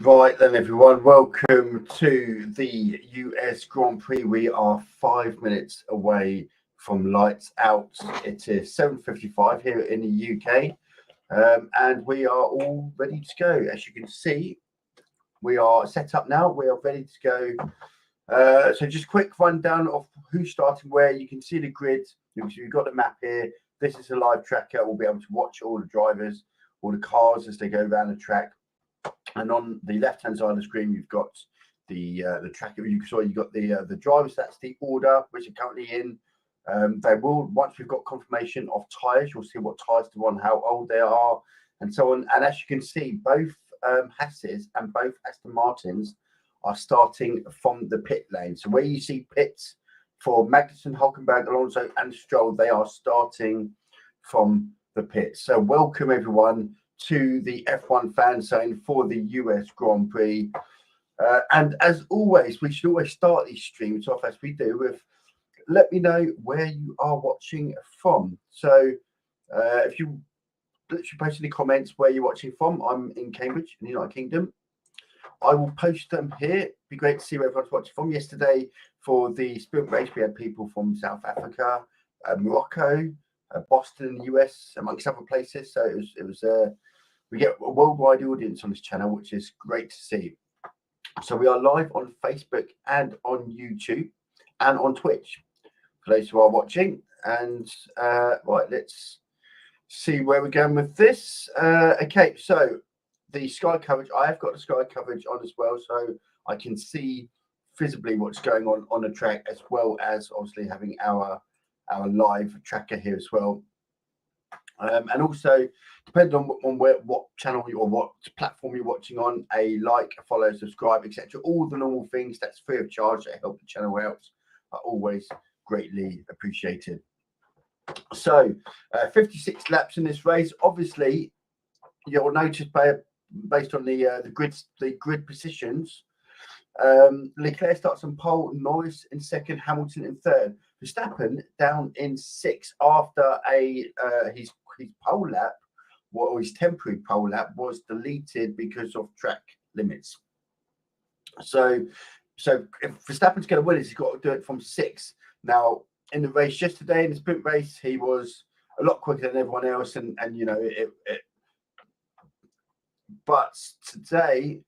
Right then, everyone, welcome to the US Grand Prix. We are 5 minutes away from lights out. It is 7:55 here in the UK, and we are all ready to go. As you can see, we are set up now. We are ready to go. So just a quick rundown of who's starting where. You can see the grid. You've got the map here. This is a live tracker. We'll be able to watch all the drivers, all the cars as they go around the track. And on the left-hand side of the screen, you've got the tracker. You've got the drivers. That's the order which are currently in. They will, once we've got confirmation of tyres, you'll see what tyres to run, how old they are, and so on. And as you can see, both Hasses and both Aston Martins are starting from the pit lane. So where you see pits for Magnussen, Hulkenberg, Alonso, and Stroll, they are starting from the pits. So welcome everyone to the F1 fan zone for the US Grand Prix. And as always, we should always start these streams off as we do with let me know where you are watching from. So if you literally post any comments where you're watching from, I'm in Cambridge in the United Kingdom. I will post them here. It'd be great to see where everyone's watching from. Yesterday for the sprint race, we had people from South Africa, Morocco, Boston in the US, amongst other places. So it was we get a worldwide audience on this channel, which is great to see. So we are live on Facebook and on YouTube and on Twitch for those who are watching. And right, let's see where we're going with this. Okay, so the sky coverage, I have got the sky coverage on as well, so I can see visibly what's going on the track, as well as obviously having our live tracker here as well. And also, depending on what channel or what platform you're watching on, a like, a follow, subscribe, etc. All the normal things that's free of charge that help the channel out are always greatly appreciated. So, 56 laps in this race. Obviously, you'll notice based on the grid positions, Leclerc starts on pole, Norris in second, Hamilton in third. Verstappen down in sixth after his pole lap, or his temporary pole lap, was deleted because of track limits. So if Verstappen's going to win it, he's got to do it from sixth. Now, in the race yesterday, in the sprint race, he was a lot quicker than everyone else, and you know it. But today,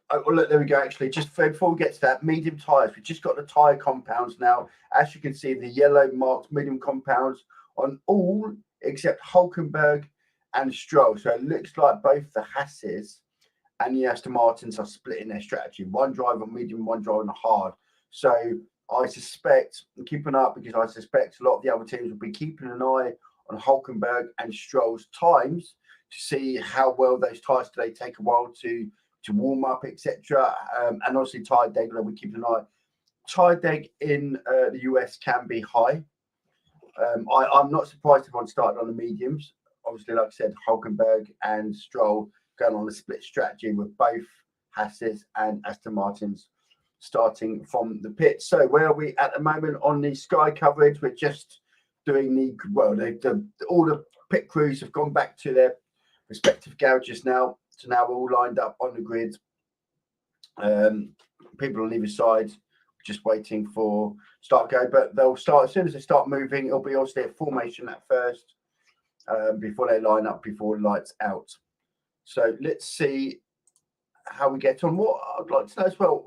oh, look, there we go. Actually, just before we get to that, medium tyres. We've just got the tyre compounds now. As you can see, the yellow marked medium compounds on all except Hulkenberg and Stroll. So it looks like both the Hasses and the Aston Martins are splitting their strategy. One driver on medium, one driver on hard. So I suspect, and keep an eye up, because I suspect a lot of the other teams will be keeping an eye on Hulkenberg and Stroll's times to see how well those tyres do. They take a while to warm up, etc. And obviously tyre deg, we keep an eye. Tyre deg in the US can be high. I'm not surprised if one started on the mediums. Obviously, like I said, Hulkenberg and Stroll going on a split strategy with both Hasses and Aston Martins starting from the pit. So where are we at the moment on the Sky coverage? We're just doing all the pit crews have gone back to their respective garages now. So now we're all lined up on the grid. People on either side just waiting for start go, but they'll start as soon as they start moving. It'll be obviously a formation at first before they line up, before the lights out. So let's see how we get on. What I'd like to know as well,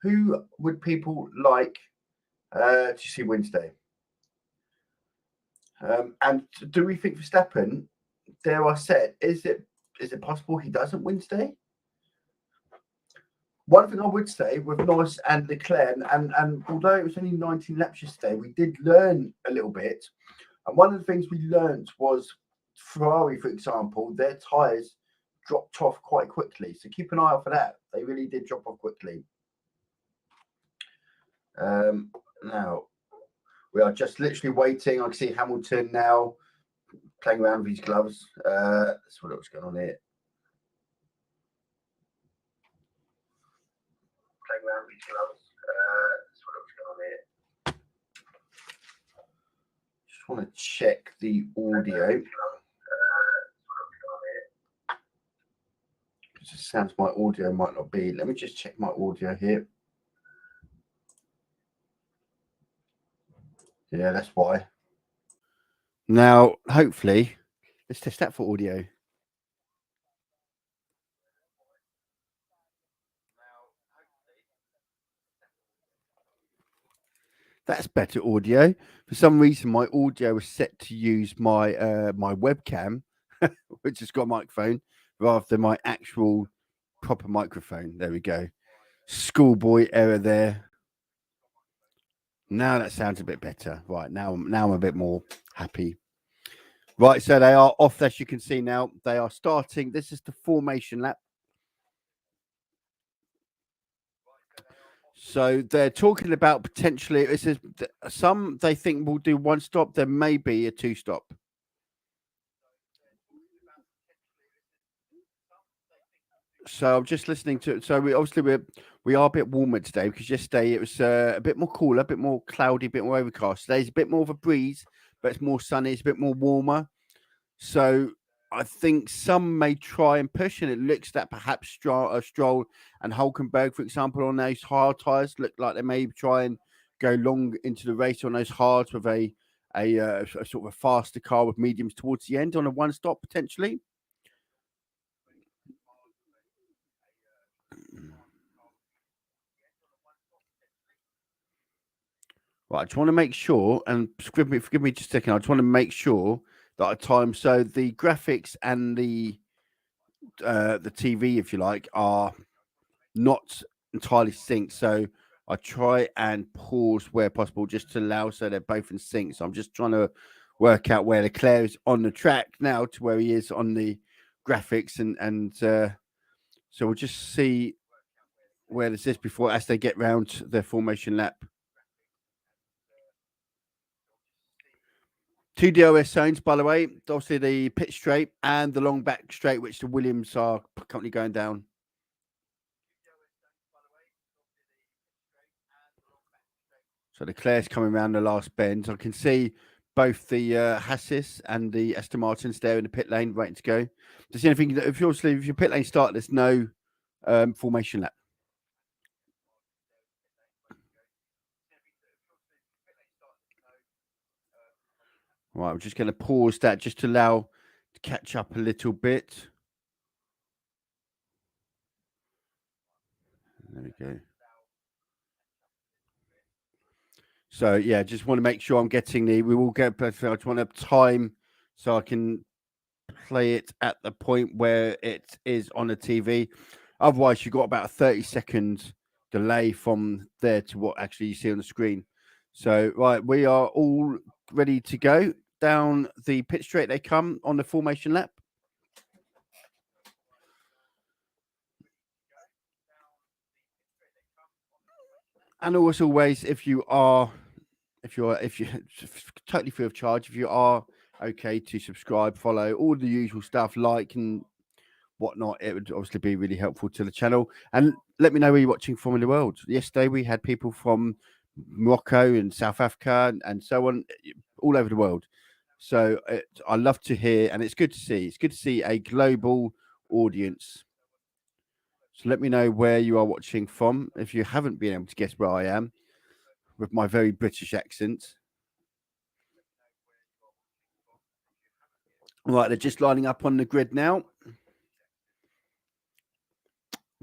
who would people like to see Wednesday? And do we think Verstappen, dare I say it, is it possible he doesn't Wednesday? One thing I would say with Norris and Leclerc, and although it was only 19 laps yesterday, we did learn a little bit. And one of the things we learned was Ferrari, for example, their tyres dropped off quite quickly. So keep an eye out for that. They really did drop off quickly. Now, we are just literally waiting. I can see Hamilton now playing around with his gloves. That's what was going on here. Playing around with his gloves. That's what was going on here. Just want to check the audio. Because it sounds my audio might not be. Let me just check my audio here. Yeah, that's why. Now, hopefully, let's test that for audio. That's better audio. For some reason, my audio was set to use my my webcam, which has got a microphone, rather than my actual proper microphone. There we go. Schoolboy error there. Now that sounds a bit better. Right, now I'm a bit more happy. Right, so they are off, as you can see now. They are starting. This is the formation lap. So they're talking about potentially, it says some they think will do one stop. There may be a two stop. So I'm just listening to. So we are a bit warmer today because yesterday it was a bit more cooler, a bit more cloudy, a bit more overcast. Today's a bit more of a breeze, but it's more sunny. It's a bit more warmer. So I think some may try and push, and it looks that perhaps Stroll and Hulkenberg, for example, on those hard tires, look like they may try and go long into the race on those hards with a sort of a faster car with mediums towards the end on a one stop potentially. Right, I just want to make sure, and forgive me just a second. I just want to make sure that I time so the graphics and the TV, if you like, are not entirely synced. So I try and pause where possible just to allow so they're both in sync. So I'm just trying to work out where Leclerc is on the track now to where he is on the graphics, and so we'll just see where this is before as they get round their formation lap. Two DRS zones, by the way. Obviously, the pit straight and the long back straight, which the Williams are currently going down. So Leclerc's coming around the last bend. I can see both the Hassis and the Aston Martins there in the pit lane, waiting to go. Does anything? If your pit lane start, there's no formation lap. Right, I'm just going to pause that just to allow to catch up a little bit. There we go. So yeah, just want to make sure I'm getting the. We will get. I just want to have time so I can play it at the point where it is on the TV. Otherwise, you've got about a 30-second delay from there to what actually you see on the screen. So right, we are all ready to go. Down the pit straight they come on the formation lap. And as always, if you're totally free of charge, if you are okay to subscribe, follow, all the usual stuff, like and whatnot, it would obviously be really helpful to the channel. And let me know where you're watching from in the world. Yesterday we had people from Morocco and South Africa and so on, all over the world. So I love to hear, and it's good to see. It's good to see a global audience. So let me know where you are watching from. If you haven't been able to guess where I am with my very British accent. Right, they're just lining up on the grid now.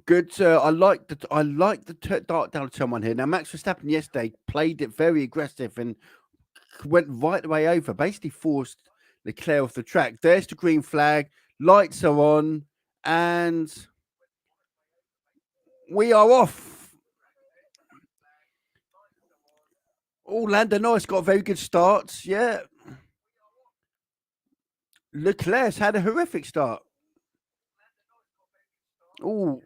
Good. I like the dart down to someone here. Now, Max Verstappen yesterday played it very aggressive and went right the way over, basically forced Leclerc off the track. There's the green flag. Lights are on, and we are off. Oh, Lando Norris got a very good start. Yeah. Leclerc's had a horrific start. Oh.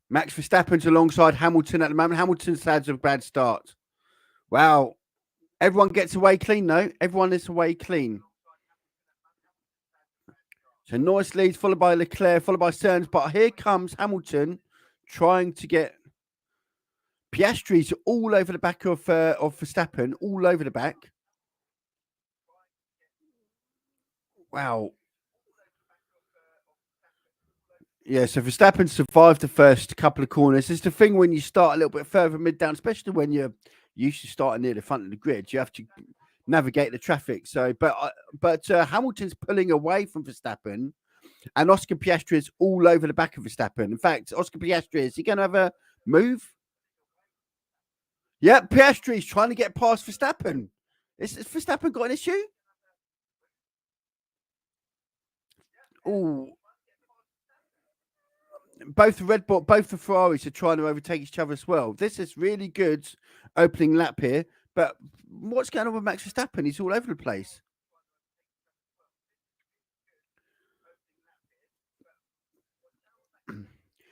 Max Verstappen's alongside Hamilton at the moment. Hamilton's had a bad start. Wow. Everyone gets away clean, though. Everyone is away clean. So Norris leads, followed by Leclerc, followed by Sainz. But here comes Hamilton trying to get Piastri's all over the back of Verstappen, all over the back. Wow. Yeah, so Verstappen survived the first couple of corners. It's the thing when you start a little bit further mid down, especially when you're used to starting near the front of the grid, you have to navigate the traffic. So, but Hamilton's pulling away from Verstappen, and Oscar Piastri is all over the back of Verstappen. In fact, Oscar Piastri, is he going to have a move? Yeah, Piastri is trying to get past Verstappen. Is Verstappen got an issue? Oh, both the Ferraris are trying to overtake each other as well. This is really good opening lap here. But what's going on with Max Verstappen? He's all over the place.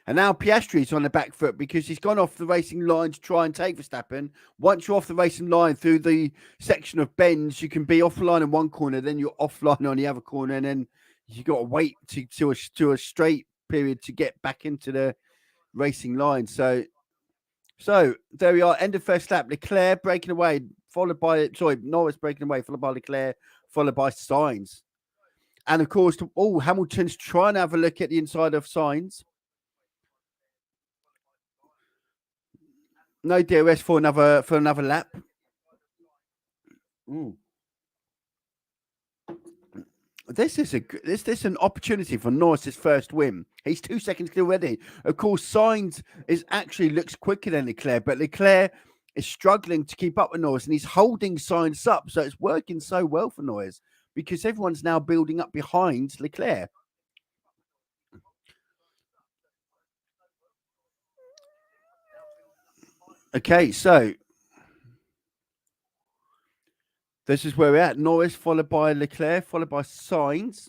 And now Piastri's on the back foot because he's gone off the racing line to try and take Verstappen. Once you're off the racing line through the section of bends, you can be offline in one corner, then you're offline on the other corner, and then you got to wait to a straight period to get back into the racing line. So there we are. End of first lap. Leclerc breaking away, followed by Norris breaking away, followed by Leclerc, followed by Sainz. And of course, Hamilton's trying to have a look at the inside of Sainz. No DRS for another lap. Ooh. This is an opportunity for Norris's first win. He's 2 seconds clear already. Of course, Sainz looks quicker than Leclerc, but Leclerc is struggling to keep up with Norris, and he's holding Sainz up. So it's working so well for Norris because everyone's now building up behind Leclerc. Okay, so this is where we're at. Norris followed by Leclerc, followed by Sainz.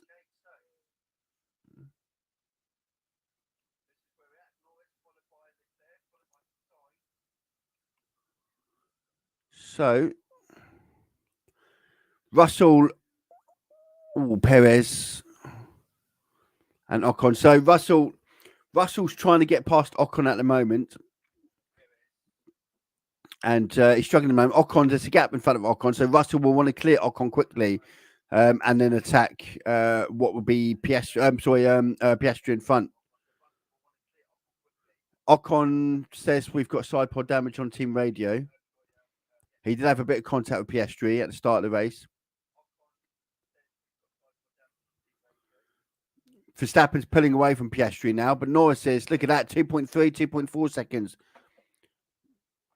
So Russell, Perez, and Ocon. So Russell's trying to get past Ocon at the moment. And he's struggling at the moment. Ocon, there's a gap in front of Ocon. So Russell will want to clear Ocon quickly and then attack what would be Piastri in front. Ocon says we've got side pod damage on team radio. He did have a bit of contact with Piastri at the start of the race. Verstappen's pulling away from Piastri now, but Norris says, look at that, 2.3, 2.4 seconds.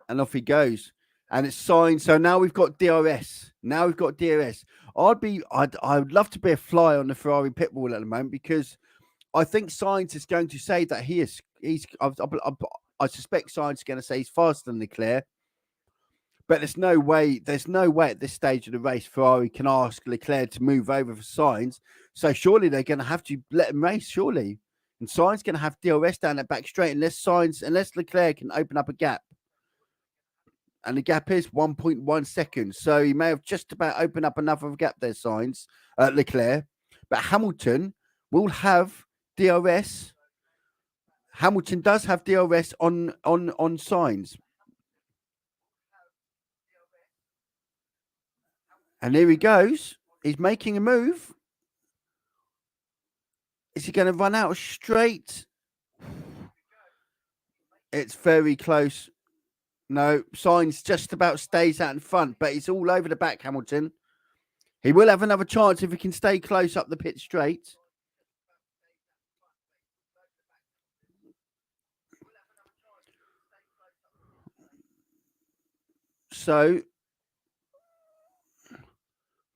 And off he goes. And it's Sainz. So now we've got DRS. I would love to be a fly on the Ferrari pit wall at the moment because I think Sainz is going to say that I suspect Sainz is going to say he's faster than Leclerc. But there's no way at this stage of the race Ferrari can ask Leclerc to move over for Sainz. So surely they're going to have to let him race, surely. And Sainz going to have DRS down that back straight unless Leclerc can open up a gap. And the gap is 1.1 seconds. So he may have just about opened up another gap there, Sainz, Leclerc. But Hamilton will have DRS. Hamilton does have DRS on Sainz. And here he goes. He's making a move. Is he going to run out straight? It's very close. No, Sainz just about stays out in front, but he's all over the back, Hamilton. He will have another chance if he can stay close up the pit straight. So,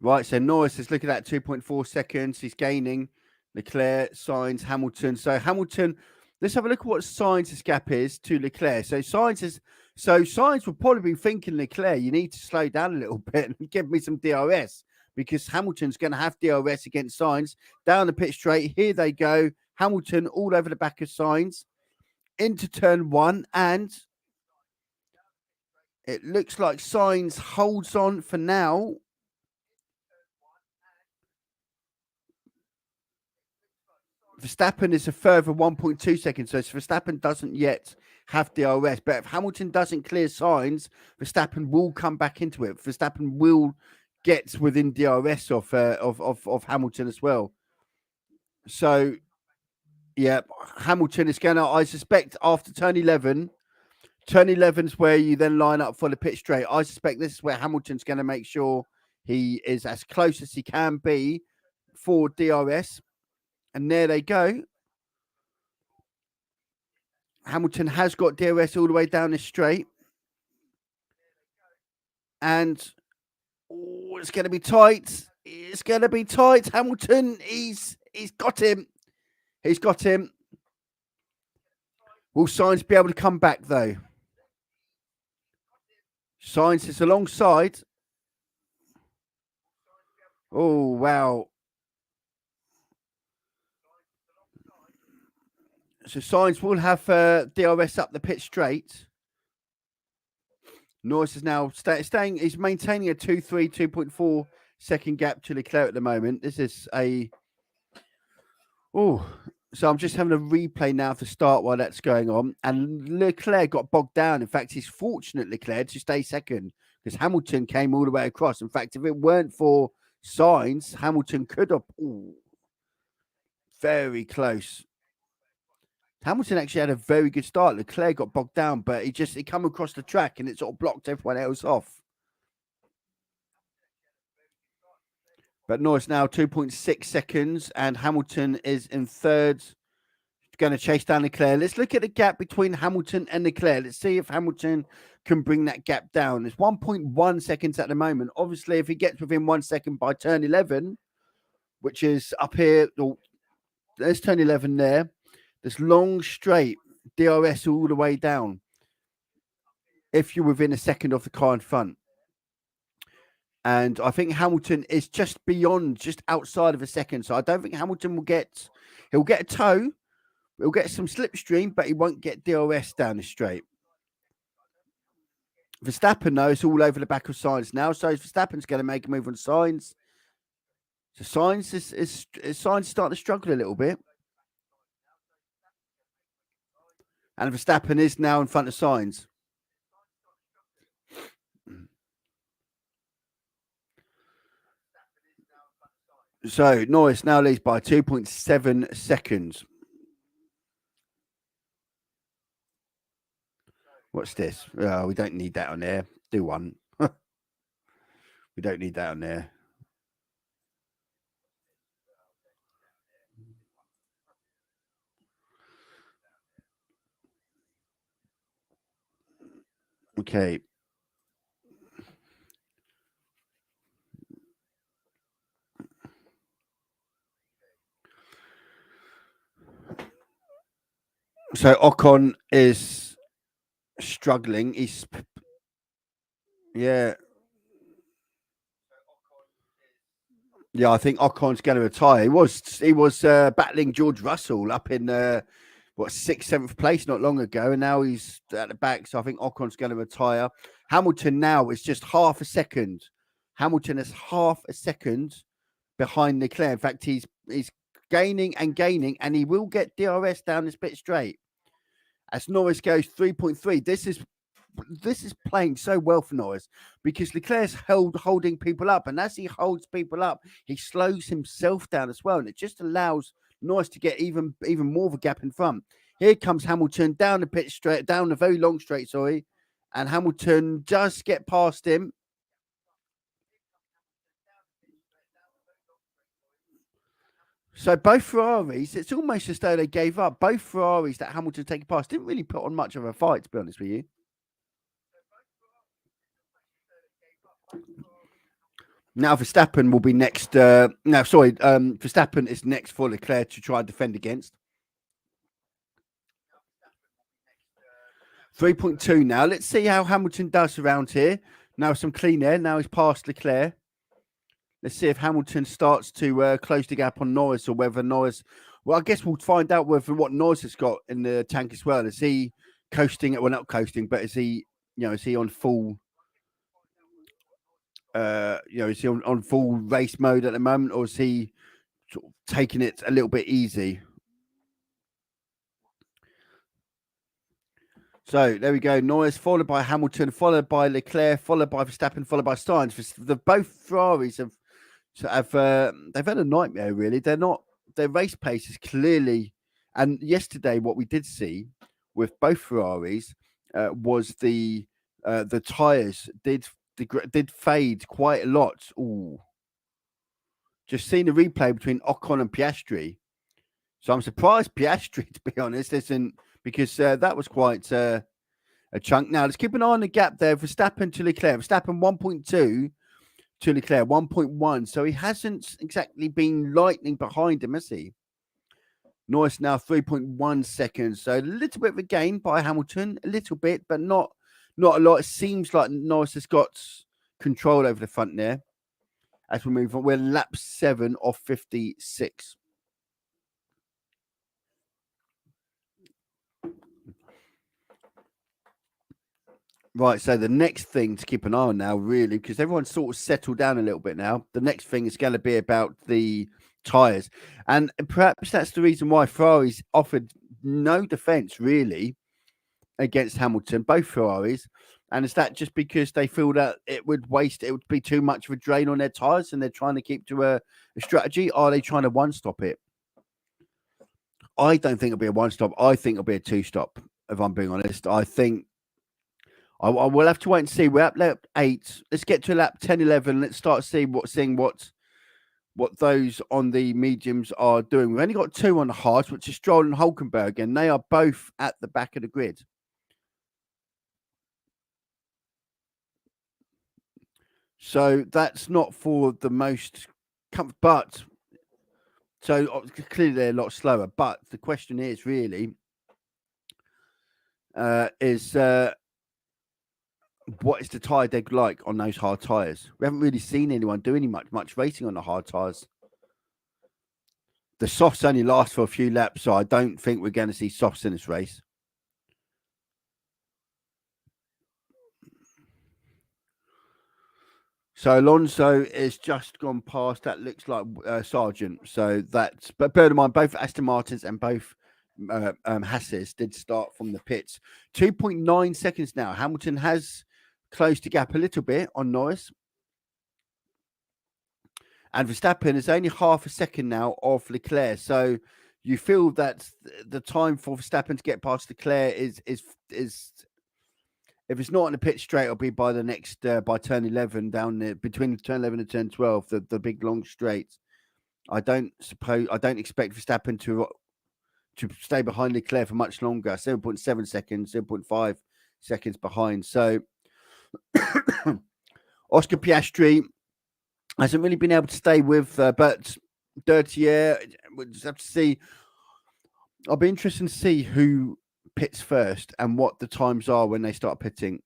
right, so Norris is looking at 2.4 seconds. He's gaining. Leclerc, Sainz, Hamilton. So Hamilton, let's have a look at what Sainz's gap is to Leclerc. So Sainz will probably be thinking, Leclerc, you need to slow down a little bit and give me some DRS because Hamilton's going to have DRS against Sainz. Down the pit straight, here they go. Hamilton all over the back of Sainz into turn one, and it looks like Sainz holds on for now. Verstappen is a further 1.2 seconds. So Verstappen doesn't yet have DRS. But if Hamilton doesn't clear Sainz, Verstappen will come back into it. Verstappen will get within DRS of Hamilton as well. So Yeah, Hamilton is going to, I suspect, after turn 11, turn 11's where you then line up for the pit straight. I suspect this is where Hamilton's going to make sure he is as close as he can be for DRS. And there they go. Hamilton has got DRS all the way down the straight. And it's going to be tight. It's going to be tight. Hamilton, he's got him. He's got him. Will Sainz be able to come back, though? Sainz is alongside. Oh, wow. So Sainz will have DRS up the pit straight. Norris is now staying. He's maintaining a 2.4 second gap to Leclerc at the moment. This is a... Oh, so I'm just having a replay now to start while that's going on. And Leclerc got bogged down. In fact, he's fortunate, Leclerc, to stay second because Hamilton came all the way across. In fact, if it weren't for Sainz, Hamilton could have... Ooh, very close. Hamilton actually had a very good start. Leclerc got bogged down, but he come across the track and it sort of blocked everyone else off. But Norris now 2.6 seconds, and Hamilton is in third, going to chase down Leclerc. Let's look at the gap between Hamilton and Leclerc. Let's see if Hamilton can bring that gap down. It's 1.1 seconds at the moment. Obviously, if he gets within 1 second by turn 11, which is up here, there's turn 11 there. This long straight, DRS all the way down. If you're within a second of the car in front. And I think Hamilton is just outside of a second. So I don't think Hamilton he'll get a tow. He'll get some slipstream, but he won't get DRS down the straight. Verstappen, though, it's all over the back of Sainz now. So Verstappen's going to make a move on Sainz. So Sainz is starting to struggle a little bit. And Verstappen is now in front of Sainz. So Norris now leads by 2.7 seconds. What's this? Oh, we don't need that on there. Do one. We don't need that on there. Okay. So Ocon is struggling. Yeah, I think Ocon's going to retire. He was battling George Russell up in 6th, 7th place not long ago, and now he's at the back. So I think Ocon's going to retire. Hamilton now is just half a second. Hamilton is half a second behind Leclerc. In fact, he's gaining, and he will get DRS down this bit straight. As Norris goes 3.3, this is playing so well for Norris because Leclerc's holding people up, and as he holds people up, he slows himself down as well, and it just allows Norris to get even more of a gap in front. Here comes Hamilton down the pit straight, down the very long straight, and Hamilton does get past him. So both Ferraris, it's almost as though they gave up. Both Ferraris that Hamilton taken past didn't really put on much of a fight, to be honest with you. Now Verstappen will be next. Verstappen is next for Leclerc to try and defend against. 3.2 now. Let's see how Hamilton does around here. Now some clean air. Now he's past Leclerc. Let's see if Hamilton starts to close the gap on Norris, or whether Norris... Well, I guess we'll find out what Norris has got in the tank as well. Is he coasting? Well, not coasting, but is he on full... is he on full race mode at the moment, or is he sort of taking it a little bit easy? So there we go. Norris followed by Hamilton, followed by Leclerc, followed by Verstappen, followed by Sainz. Both Ferraris they've had a nightmare really. Their race pace is clearly And yesterday, what we did see with both Ferraris was the tyres did fade quite a lot. Ooh. Just seeing the replay between Ocon and Piastri. So I'm surprised Piastri, to be honest, isn't, because that was quite a chunk. Now, let's keep an eye on the gap there. Verstappen to Leclerc. Verstappen 1.2 to Leclerc 1.1. So he hasn't exactly been lightning behind him, has he? Norris now 3.1 seconds. So a little bit of a gain by Hamilton, a little bit, but not a lot. It seems like Norris has got control over the front there. As we move on, we're lap 7 of 56. Right, so the next thing to keep an eye on now, really, because everyone's sort of settled down a little bit now. The next thing is going to be about the tyres. And perhaps that's the reason why Ferrari's offered no defence, really, against Hamilton, both Ferraris. And is that just because they feel that it would be too much of a drain on their tyres and they're trying to keep to a strategy? Are they trying to one-stop it? I don't think it'll be a one-stop. I think it'll be a two-stop, if I'm being honest. I think I will have to wait and see. We're at lap 8. Let's get to lap 10, 11. Let's start seeing what those on the mediums are doing. We've only got 2 on the hards, which is Stroll and Hulkenberg, and they are both at the back of the grid. So that's not for the most comfort, but so clearly they're a lot slower. But the question is really what is the tyre deg like on those hard tyres? We haven't really seen anyone do any much racing on the hard tyres. The softs only last for a few laps, so I don't think we're going to see softs in this race. So Alonso is just gone past. That looks like Sargent. So that's, but bear in mind, both Aston Martins and both Hasses did start from the pits. 2.9 seconds now. Hamilton has closed the gap a little bit on Norris. And Verstappen is only half a second now off Leclerc. So you feel that the time for Verstappen to get past Leclerc is if it's not on the pit straight, it'll be by the next by turn 11 down there between turn 11 and turn 12, the big long straight. I don't expect Verstappen to stay behind Leclerc for much longer. 7.7 seconds, 7.5 seconds behind. So Oscar Piastri hasn't really been able to stay with, but Dirty Air, we'll just have to see. I'll be interested to see who pits first and what the times are when they start pitting.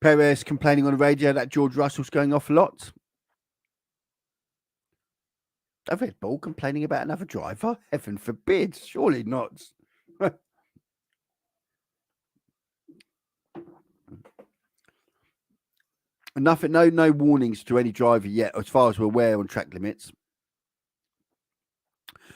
Perez complaining on the radio that George Russell's going off a lot. A Red Bull complaining about another driver? Heaven forbid. Surely not. Nothing, no warnings to any driver yet, as far as we're aware, on track limits.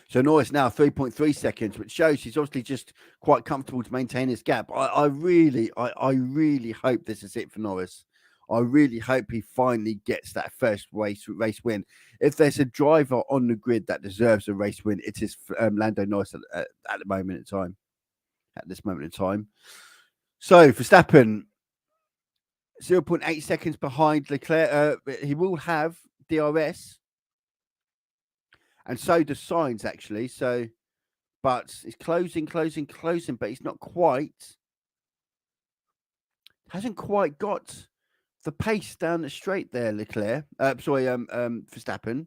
So Norris now 3.3 seconds, which shows he's obviously just quite comfortable to maintain his gap. I really hope this is it for Norris. I really hope he finally gets that first race win. If there's a driver on the grid that deserves a race win, it is Lando Norris at the moment in time. At this moment in time. So Verstappen, 0.8 seconds behind Leclerc. He will have DRS. And so does Sainz, actually. So, but it's closing, but he's not quite. Hasn't quite got the pace down the straight there, Leclerc. Verstappen.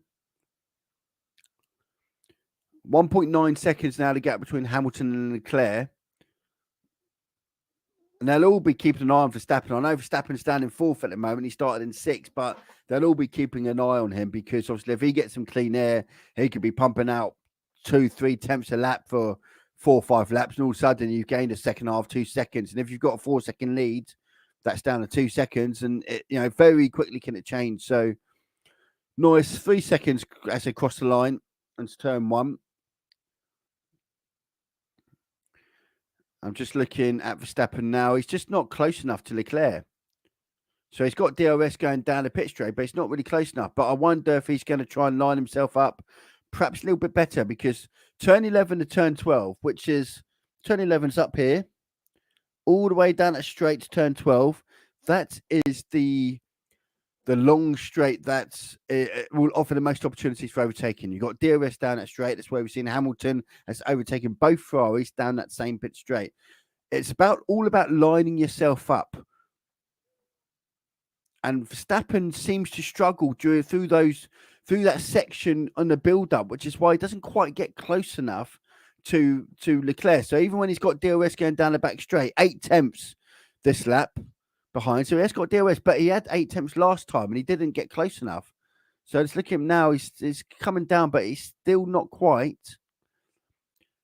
1.9 seconds now, the gap between Hamilton and Leclerc. And they'll all be keeping an eye on Verstappen. I know Verstappen's standing 4th at the moment. He started in 6th, but they'll all be keeping an eye on him because obviously if he gets some clean air, he could be pumping out 2-3 tenths a lap for 4 or 5 laps. And all of a sudden you've gained a second half, 2 seconds. And if you've got a 4-second lead, that's down to 2 seconds. And, very quickly can it change. So Norris, 3 seconds as they cross the line. And it's turn 1. I'm just looking at Verstappen now. He's just not close enough to Leclerc. So he's got DRS going down the pit straight, but it's not really close enough. But I wonder if he's going to try and line himself up perhaps a little bit better, because turn 11 to turn 12, which is turn 11's up here, all the way down at straight to turn 12. That is the long straight that will offer the most opportunities for overtaking. You've got DRS down that straight. That's where we've seen Hamilton has overtaken both Ferraris down that same pit straight. It's all about lining yourself up. And Verstappen seems to struggle through that section on the build-up, which is why he doesn't quite get close enough to Leclerc. So even when he's got DRS going down the back straight, 8 tenths this lap behind. So he has got DRS, but he had 8 tenths last time and he didn't get close enough. So let's look at him now. He's coming down, but he's still not quite.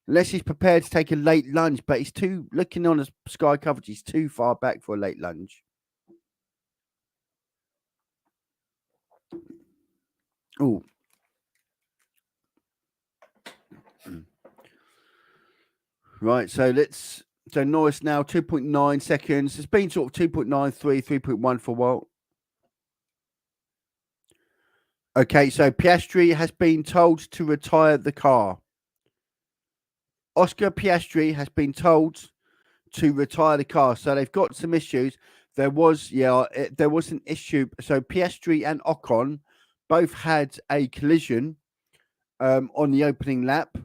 Unless he's prepared to take a late lunge, but he's looking on the sky coverage, he's too far back for a late lunge. Oh. Right, so Norris now 2.9 seconds. It's been sort of 2.93, 3.1 for a while. Okay, so Piastri has been told to retire the car. Oscar Piastri has been told to retire the car. So they've got some issues. There was an issue. So Piastri and Ocon both had a collision on the opening lap.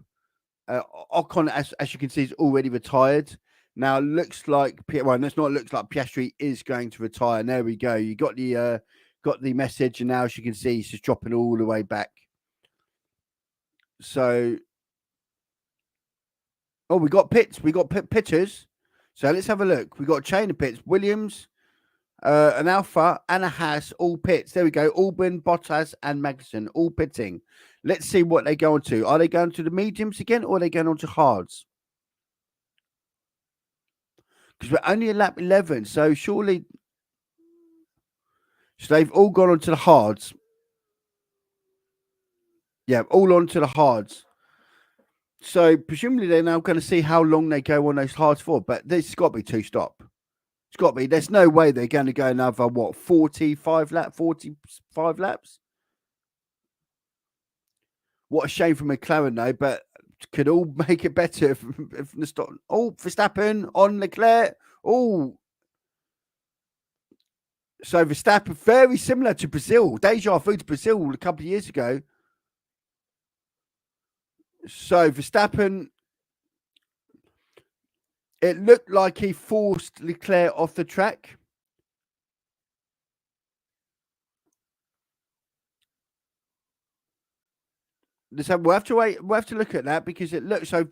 Ocon, as you can see, is already retired. Now, looks like Piastri is going to retire. And there we go. You got the message, and now, as you can see, he's just dropping all the way back. So, we got pits. We got pitters. So let's have a look. We got a chain of pits. Williams, an Alpha, and a Haas, all pits. There we go. Albon, Bottas, and Magnussen, all pitting. Let's see what they go on to. Are they going to the mediums again, or are they going on to hards? Because we're only at lap 11, so surely... So they've all gone on to the hards. Yeah, all on to the hards. So presumably they're now going to see how long they go on those hards for. But this has got to be two-stop. It's got to be. There's no way they're going to go another, 45 laps? What a shame for McLaren, though, but could all make it better if the stop. Oh, Verstappen on Leclerc. Oh. So Verstappen, very similar to Brazil. Deja vu to Brazil a couple of years ago. So Verstappen, it looked like he forced Leclerc off the track. We'll have to wait. We'll have to look at that, because it looks so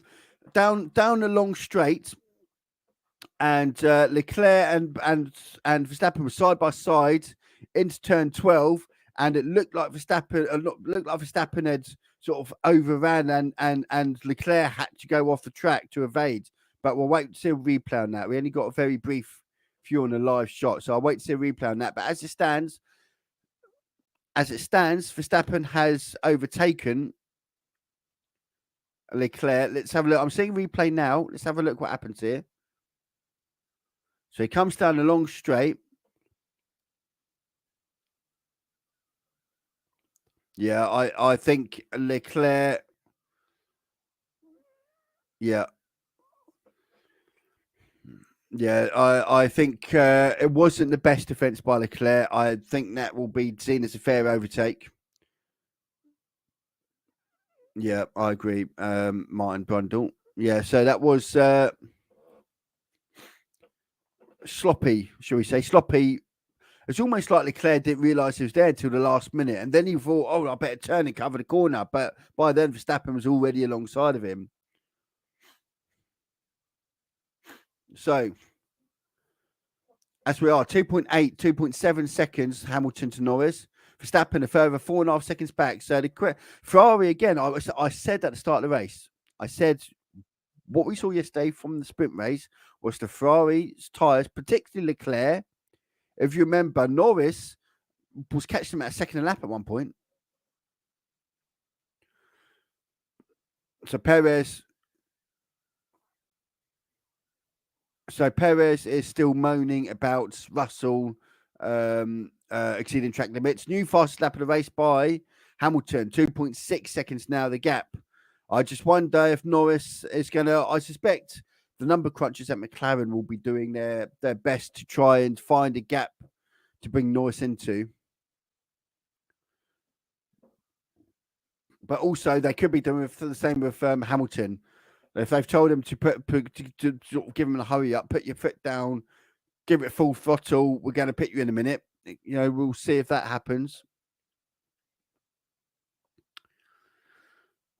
down the long straight, and Leclerc and Verstappen were side by side into turn 12, and it looked like Verstappen had sort of overran, and Leclerc had to go off the track to evade. But we'll wait to see a replay on that. We only got a very brief view on the live shot, so I'll wait to see a replay on that. But as it stands, Verstappen has overtaken Leclerc. Let's have a look. I'm seeing replay now. Let's have a look what happens here. So he comes down the long straight. Yeah, I think Leclerc. Yeah. Yeah, I think it wasn't the best defence by Leclerc. I think that will be seen as a fair overtake. Yeah, I agree. Martin Brundle. Yeah, so that was sloppy, shall we say. Sloppy. It's almost like Leclerc didn't realise he was there until the last minute. And then he thought, I better turn and cover the corner. But by then, Verstappen was already alongside of him. So, as we are, 2.7 seconds, Hamilton to Norris. Verstappen a further 4.5 seconds back. So the Ferrari, again, I said at the start of the race, I said what we saw yesterday from the sprint race was the Ferrari's tyres, particularly Leclerc. If you remember, Norris was catching them at a second a lap at one point. So Perez is still moaning about Russell exceeding track limits. New fastest lap of the race by Hamilton, 2.6 seconds now, the gap. I just wonder if Norris is going to, I suspect the number crunchers at McLaren will be doing their best to try and find a gap to bring Norris into. But also they could be doing the same with Hamilton. If they've told him to to sort of give him a hurry up, put your foot down, give it full throttle, we're going to pit you in a minute. We'll see if that happens.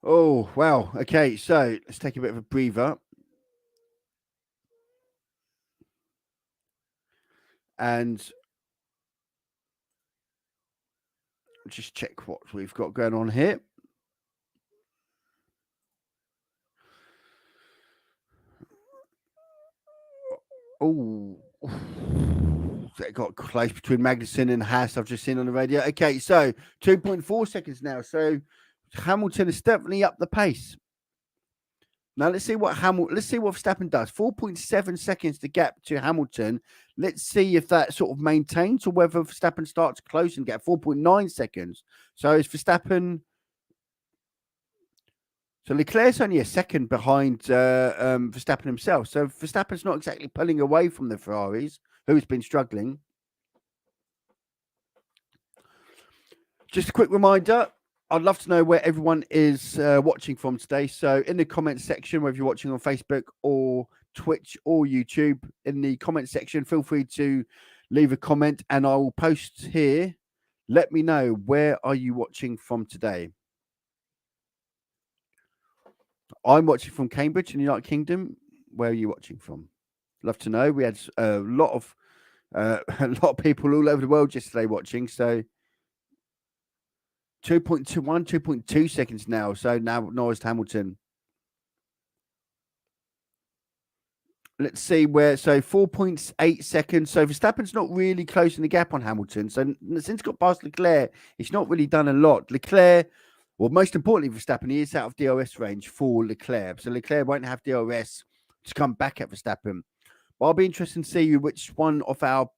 Oh, wow. Okay, so let's take a bit of a breather. And just check what we've got going on here. Oh, it got close between Magnussen and Haas. I've just seen on the radio. Okay, so 2.4 seconds now. So Hamilton is definitely up the pace. Now let's see what Verstappen does. 4.7 seconds to gap to Hamilton. Let's see if that sort of maintains or whether Verstappen starts close and get 4.9 seconds. So is Verstappen? So Leclerc's only a second behind Verstappen himself. So Verstappen's not exactly pulling away from the Ferraris, who's been struggling. Just a quick reminder, I'd love to know where everyone is watching from today. So in the comments section, whether you're watching on Facebook or Twitch or YouTube, in the comment section, feel free to leave a comment and I will post here. Let me know, where are you watching from today? I'm watching from Cambridge in the United Kingdom. Where are you watching from? Love to know. We had a lot of people all over the world yesterday watching. So 2.2 seconds now. So now Norris Hamilton. Let's see where. So 4.8 seconds. So Verstappen's not really closing the gap on Hamilton. So since he got past Leclerc, he's not really done a lot. Leclerc. Well, most importantly, Verstappen, he is out of DRS range for Leclerc. So Leclerc won't have DRS to come back at Verstappen. But I'll be interested to see which one of our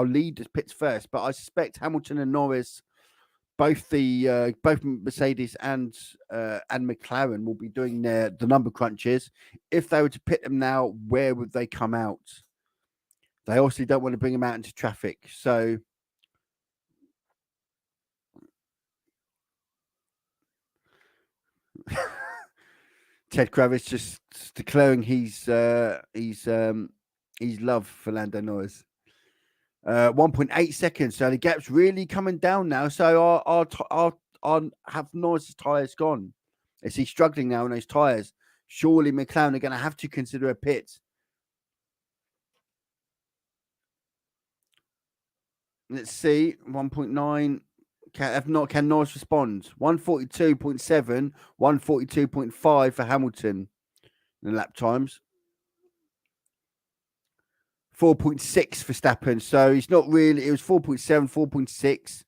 leaders pits first. But I suspect Hamilton and Norris, both Mercedes and McLaren, will be doing the number crunches. If they were to pit them now, where would they come out? They obviously don't want to bring them out into traffic. So Ted Kravitz just declaring his love for Lando Norris. 1.8 seconds. So the gap's really coming down now. So our have Norris's tyres gone? Is he struggling now on those tyres? Surely McLaren are going to have to consider a pit. Let's see. 1.9. Can Norris respond? 142.7, 142.5 for Hamilton in lap times. 4.6 for Verstappen. So he's not really, it was 4.7, 4.6.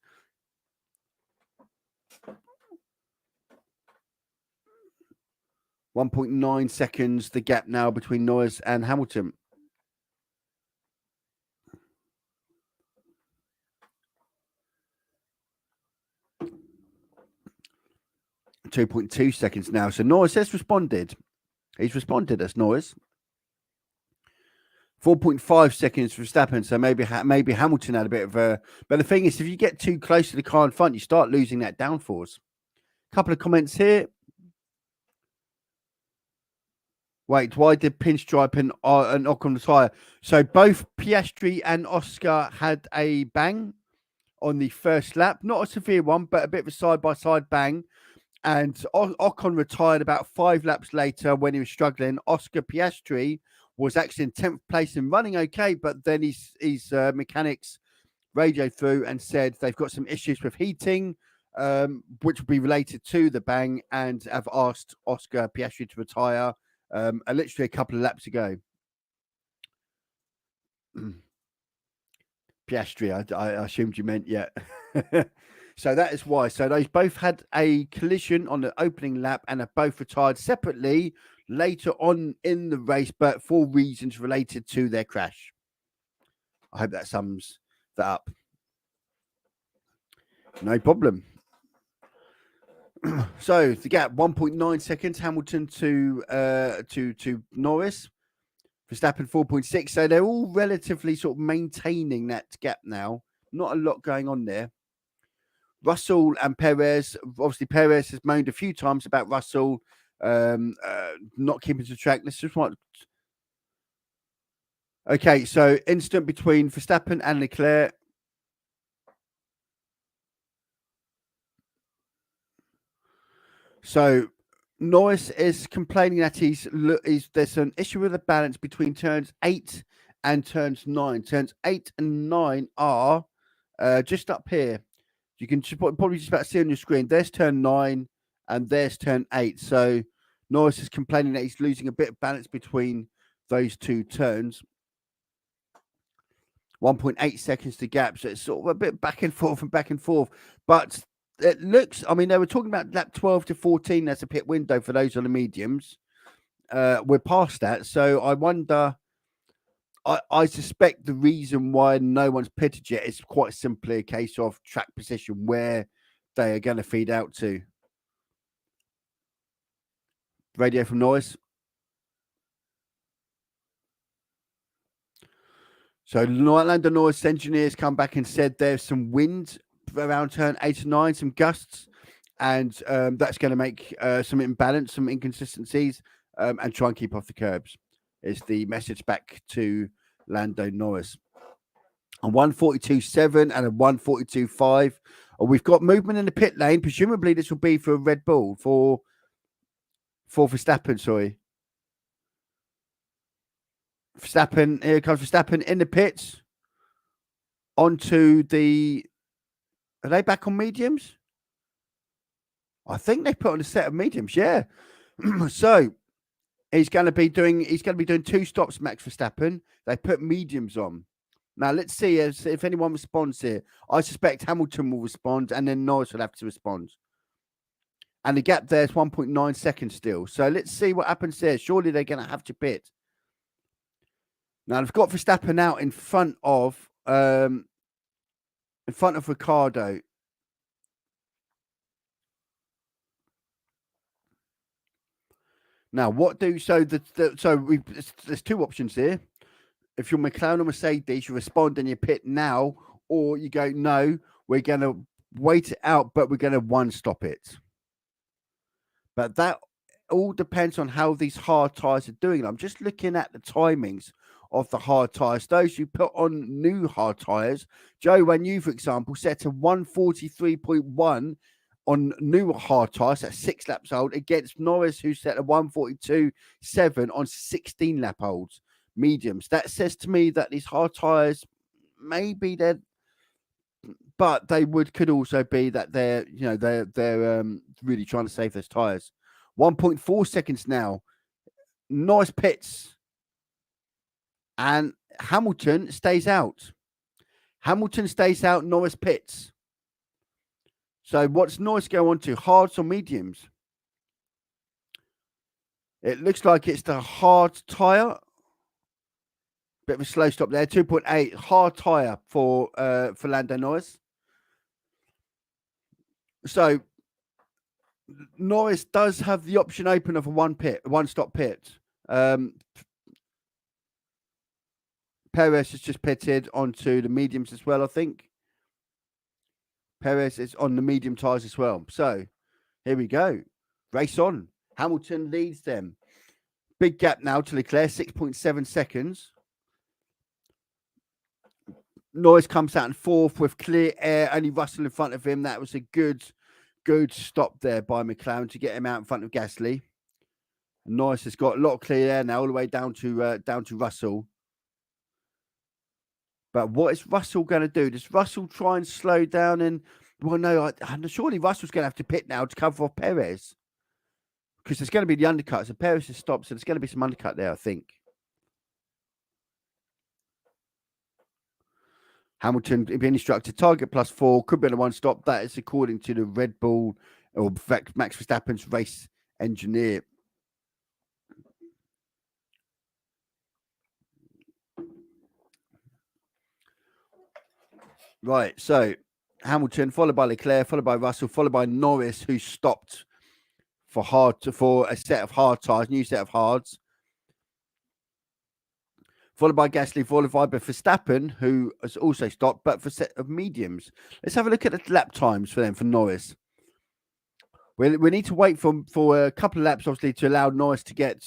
.9 seconds, the gap now between Norris and Hamilton. .2 seconds now. So Norris has responded. He's responded as Norris. 4.5 seconds for Verstappen. So maybe Hamilton had a bit of a... But the thing is, if you get too close to the car in front, you start losing that downforce. Couple of comments here. Wait, why did Pinstripe and Ocon retire? So both Piastri and Oscar had a bang on the first lap. Not a severe one, but a bit of a side-by-side bang. And Ocon retired about 5 laps later when he was struggling. Oscar Piastri was actually in 10th place and running okay, but then his mechanics radioed through and said they've got some issues with heating, which will be related to the bang, and have asked Oscar Piastri to retire literally a couple of laps ago. Piastri, I assumed you meant, yeah. So that is why. So they both had a collision on the opening lap and have both retired separately later on in the race, but for reasons related to their crash. I hope that sums that up. No problem. So the gap 1.9 seconds. Hamilton to Norris. Verstappen 4.6. So they're all relatively sort of maintaining that gap now. Not a lot going on there. Russell and Perez. Obviously, Perez has moaned a few times about Russell not keeping to track. Let's just want. Okay, so incident between Verstappen and Leclerc. So Norris is complaining that there's an issue with the balance between turns 8 and turns 9. Turns 8 and 9 are just up here. You can probably just about see on your screen. There's turn 9 and there's turn 8. So Norris is complaining that he's losing a bit of balance between those two turns. 1.8 seconds to gap. So it's sort of a bit back and forth and back and forth. But it looks, I mean, they were talking about lap 12 to 14. That's a pit window for those on the mediums. We're past that. So I wonder, I suspect the reason why no one's pitted yet is quite simply a case of track position where they are going to feed out to. Radio from Norris. So Lando Norris engineers come back and said there's some wind around turn 8 and 9, some gusts, and that's going to make some imbalance, some inconsistencies, and try and keep off the curbs. Is the message back to Lando Norris. A 142.7 and a 142.5. We've got movement in the pit lane. Presumably this will be for Red Bull, for Verstappen, sorry. Verstappen, here comes Verstappen in the pits. Onto the... Are they back on mediums? I think they put on a set of mediums, yeah. So he's going to be doing 2 stops, Max Verstappen. They put mediums on. Now let's see if anyone responds here. I suspect Hamilton will respond, and then Norris will have to respond. And the gap there is 1.9 seconds still. So let's see what happens there. Surely they're going to have to pit. Now they've got Verstappen out in front of Ricciardo. Now, there's 2 options here. If you're McLaren or Mercedes, you respond and you pit now, or you go, no, we're going to wait it out, but we're going to 1-stop it. But that all depends on how these hard tyres are doing. I'm just looking at the timings of the hard tyres. Those who put on new hard tyres, Joe Wanyu, for example, set a 143.1 on new hard tyres, that's 6 laps old, against Norris, who set a 142.7 on 16 lap olds, mediums. That says to me that these hard tyres, maybe they're, but they could also be that they're really trying to save those tyres. 1.4 seconds now. Norris pits, and Hamilton stays out. Norris pits. So what's Norris go on to? Hards or mediums? It looks like it's the hard tyre. Bit of a slow stop there. 2.8 hard tyre for Lando Norris. So Norris does have the option open of a 1-stop pit. Perez has just pitted onto the mediums as well, I think. Perez is on the medium tyres as well. So here we go. Race on. Hamilton leads them. Big gap now to Leclerc, 6.7 seconds. Norris comes out in 4th with clear air, only Russell in front of him. That was a good stop there by McLaren to get him out in front of Gasly. And Norris has got a lot of clear air now, all the way down to Russell. But what is Russell going to do? Does Russell try and slow down? And well, no, surely Russell's going to have to pit now to cover off Perez, because there's going to be the undercut. So Perez has stopped, so there's going to be some undercut there, I think. Hamilton being instructed, target +4, could be a 1-stop. That is according to the Red Bull or Max Verstappen's race engineer. Right, so Hamilton, followed by Leclerc, followed by Russell, followed by Norris, who stopped for a set of hard tyres, new set of hards. Followed by Gasly, followed by Verstappen, who has also stopped, but for a set of mediums. Let's have a look at the lap times for them, for Norris. We need to wait for a couple of laps, obviously, to allow Norris to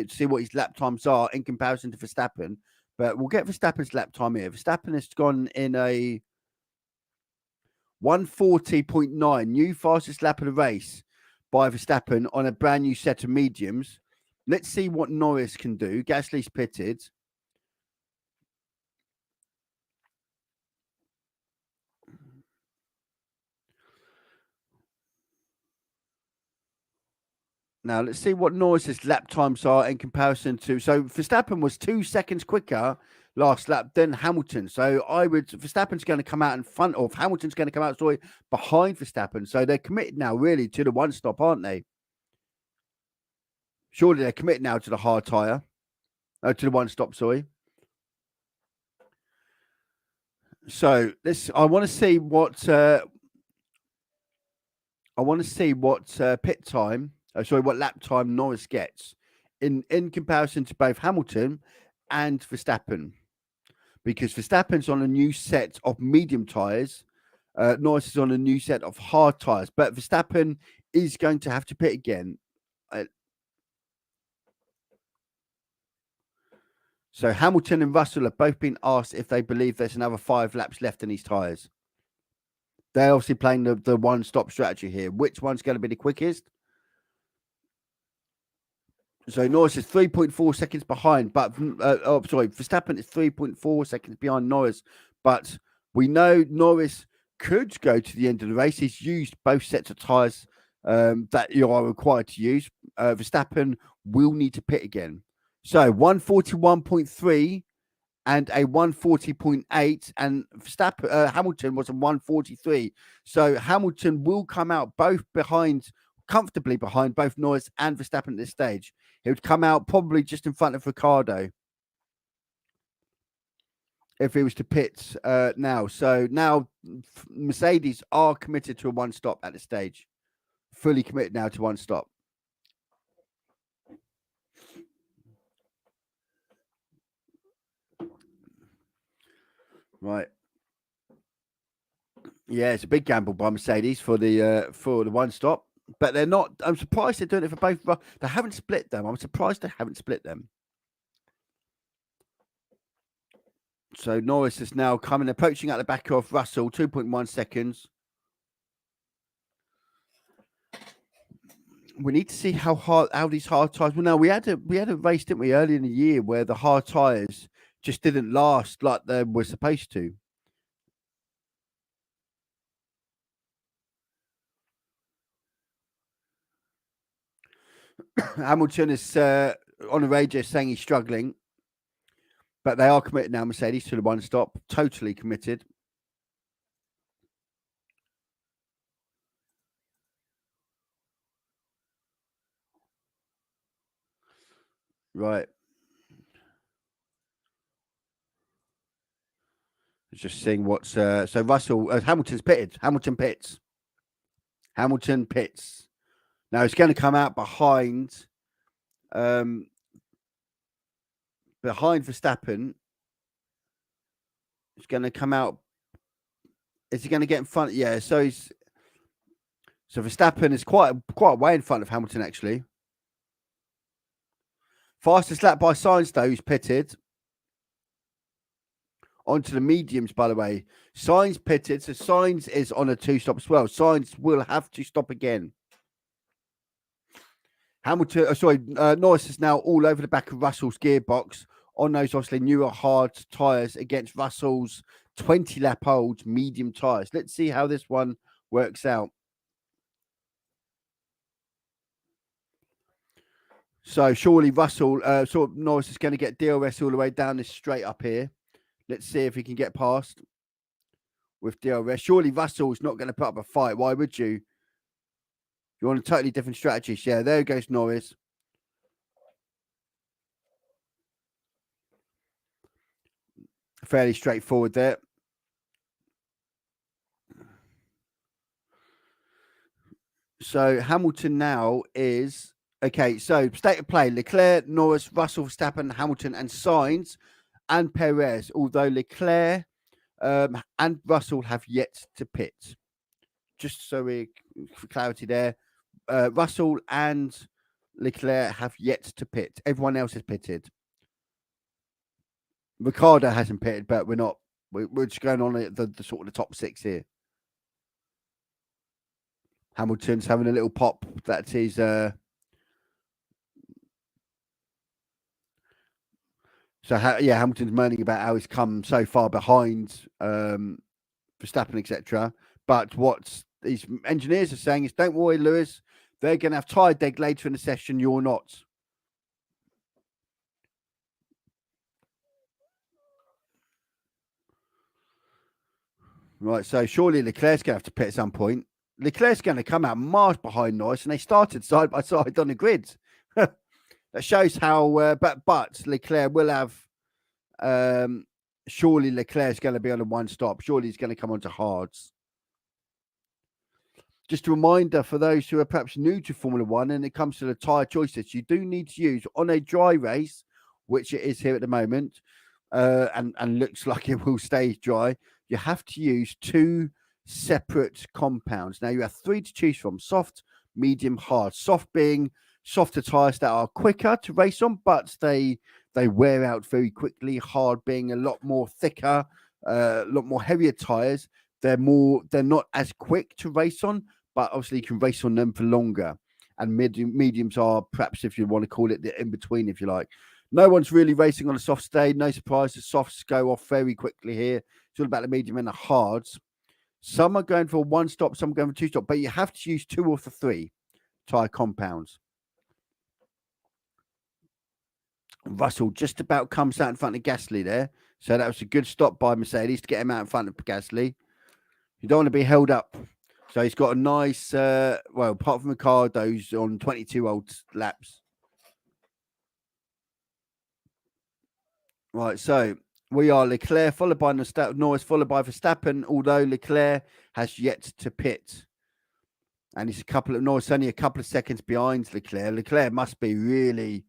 see what his lap times are in comparison to Verstappen. But we'll get Verstappen's lap time here. Verstappen has gone in a 140.9, new fastest lap of the race by Verstappen on a brand new set of mediums. Let's see what Norris can do. Gasly's pitted. Now, let's see what Norris's lap times are in comparison to. So, Verstappen was 2 seconds quicker last lap than Hamilton. So, Verstappen's going to come out in front of Hamilton's going to come out, behind Verstappen. So, they're committed now, really, to the one stop, aren't they? Surely they're committed now to the hard tyre, to the one stop, sorry. So, I want to see what pit time. What lap time Norris gets in comparison to both Hamilton and Verstappen, because Verstappen's on a new set of medium tyres, Norris is on a new set of hard tyres, but Verstappen is going to have to pit again. So Hamilton and Russell have both been asked if they believe there's another 5 laps left in these tyres. They're obviously playing the one-stop strategy here. Which one's going to be the quickest? So Norris is 3.4 seconds behind, but Verstappen is 3.4 seconds behind Norris. But we know Norris could go to the end of the race. He's used both sets of tyres that you are required to use. Verstappen will need to pit again. So 141.3 and a 140.8, and Hamilton was a 143. So Hamilton will come out comfortably behind both Norris and Verstappen at this stage. He would come out probably just in front of Ricciardo if he was to pit now. So now Mercedes are committed to a one stop at this stage. Fully committed now to one stop. Right. Yeah, it's a big gamble by Mercedes for the one stop, but they're not. I'm surprised they're doing it for both. They haven't split them. I'm surprised they haven't split them. So Norris is now approaching at the back of Russell, 2.1 seconds. We need to see how these hard tyres. Well, now we had a race, didn't we, early in the year where the hard tyres just didn't last like they were supposed to. Hamilton is on the radio saying he's struggling, but they are committed now, Mercedes, to the one stop. Totally committed. Right. Just seeing what's so Russell Hamilton's pitted. Hamilton pits. Now it's going to come out behind Verstappen. It's going to come out. Is he going to get in front? Yeah. So Verstappen is quite a way in front of Hamilton actually. Fastest lap by Sainz though, who's pitted. Onto the mediums, by the way. Sainz pitted, so Sainz is on a 2-stop as well. Sainz will have to stop again. Norris is now all over the back of Russell's gearbox on those obviously newer hard tyres against Russell's 20-lap old medium tyres. Let's see how this one works out. So surely Norris is going to get DRS all the way down this straight up here. Let's see if he can get past with DRS. Surely Russell's not going to put up a fight. Why would you? You're on a totally different strategy. Yeah, there goes Norris. Fairly straightforward there. So Hamilton now is okay. So state of play: Leclerc, Norris, Russell, Verstappen, Hamilton, and Sainz and Perez. Although Leclerc and Russell have yet to pit. Just so we for clarity there, Russell and Leclerc have yet to pit. Everyone else has pitted. Ricardo hasn't pitted, but we're not. We're just going on the sort of the top 6 here. Hamilton's having a little pop. That is so Hamilton's moaning about how he's come so far behind Verstappen, etc. But what these engineers are saying is, don't worry, Lewis. They're going to have tyre deg later in the session. You're not. Right, so surely Leclerc's going to have to pit at some point. Leclerc's going to come out miles behind Norris, and they started side by side on the grid. That shows how. But Leclerc will have. Surely Leclerc's going to be on a one stop. Surely he's going to come onto hards. Just a reminder for those who are perhaps new to Formula One, and it comes to the tyre choices, you do need to use on a dry race, which it is here at the moment, and looks like it will stay dry. You have to use 2 separate compounds. Now you have 3 to choose from: soft, medium, hard. Soft being softer tyres that are quicker to race on, but they wear out very quickly. Hard being a lot more thicker, a lot more heavier tyres. They're not as quick to race on, but obviously you can race on them for longer. And mediums are perhaps, if you want to call it, the in between, if you like. No one's really racing on a soft day. No surprise, the softs go off very quickly here. It's all about the medium and the hards. Some are going for 1 stop, some are going for 2 stop, but you have to use 2 of the 3 tyre compounds. Russell just about comes out in front of Gasly there. So that was a good stop by Mercedes to get him out in front of Gasly. You don't want to be held up. So he's got a nice, apart from Ricardo's on 22 old laps. Right, so we are Leclerc, followed by Norris, followed by Verstappen, although Leclerc has yet to pit. And he's Norris only a couple of seconds behind Leclerc. Leclerc must be really,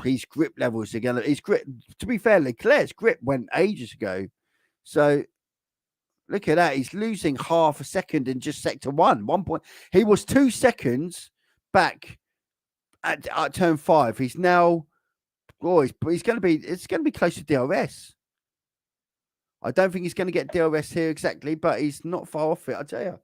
his grip levels again. To be fair, Leclerc's grip went ages ago. So look at that. He's losing half a second in just sector 1. 1 point. He was 2 seconds back at turn 5. He's now, it's going to be close to DRS. I don't think he's going to get DRS here exactly, but he's not far off it, I tell you.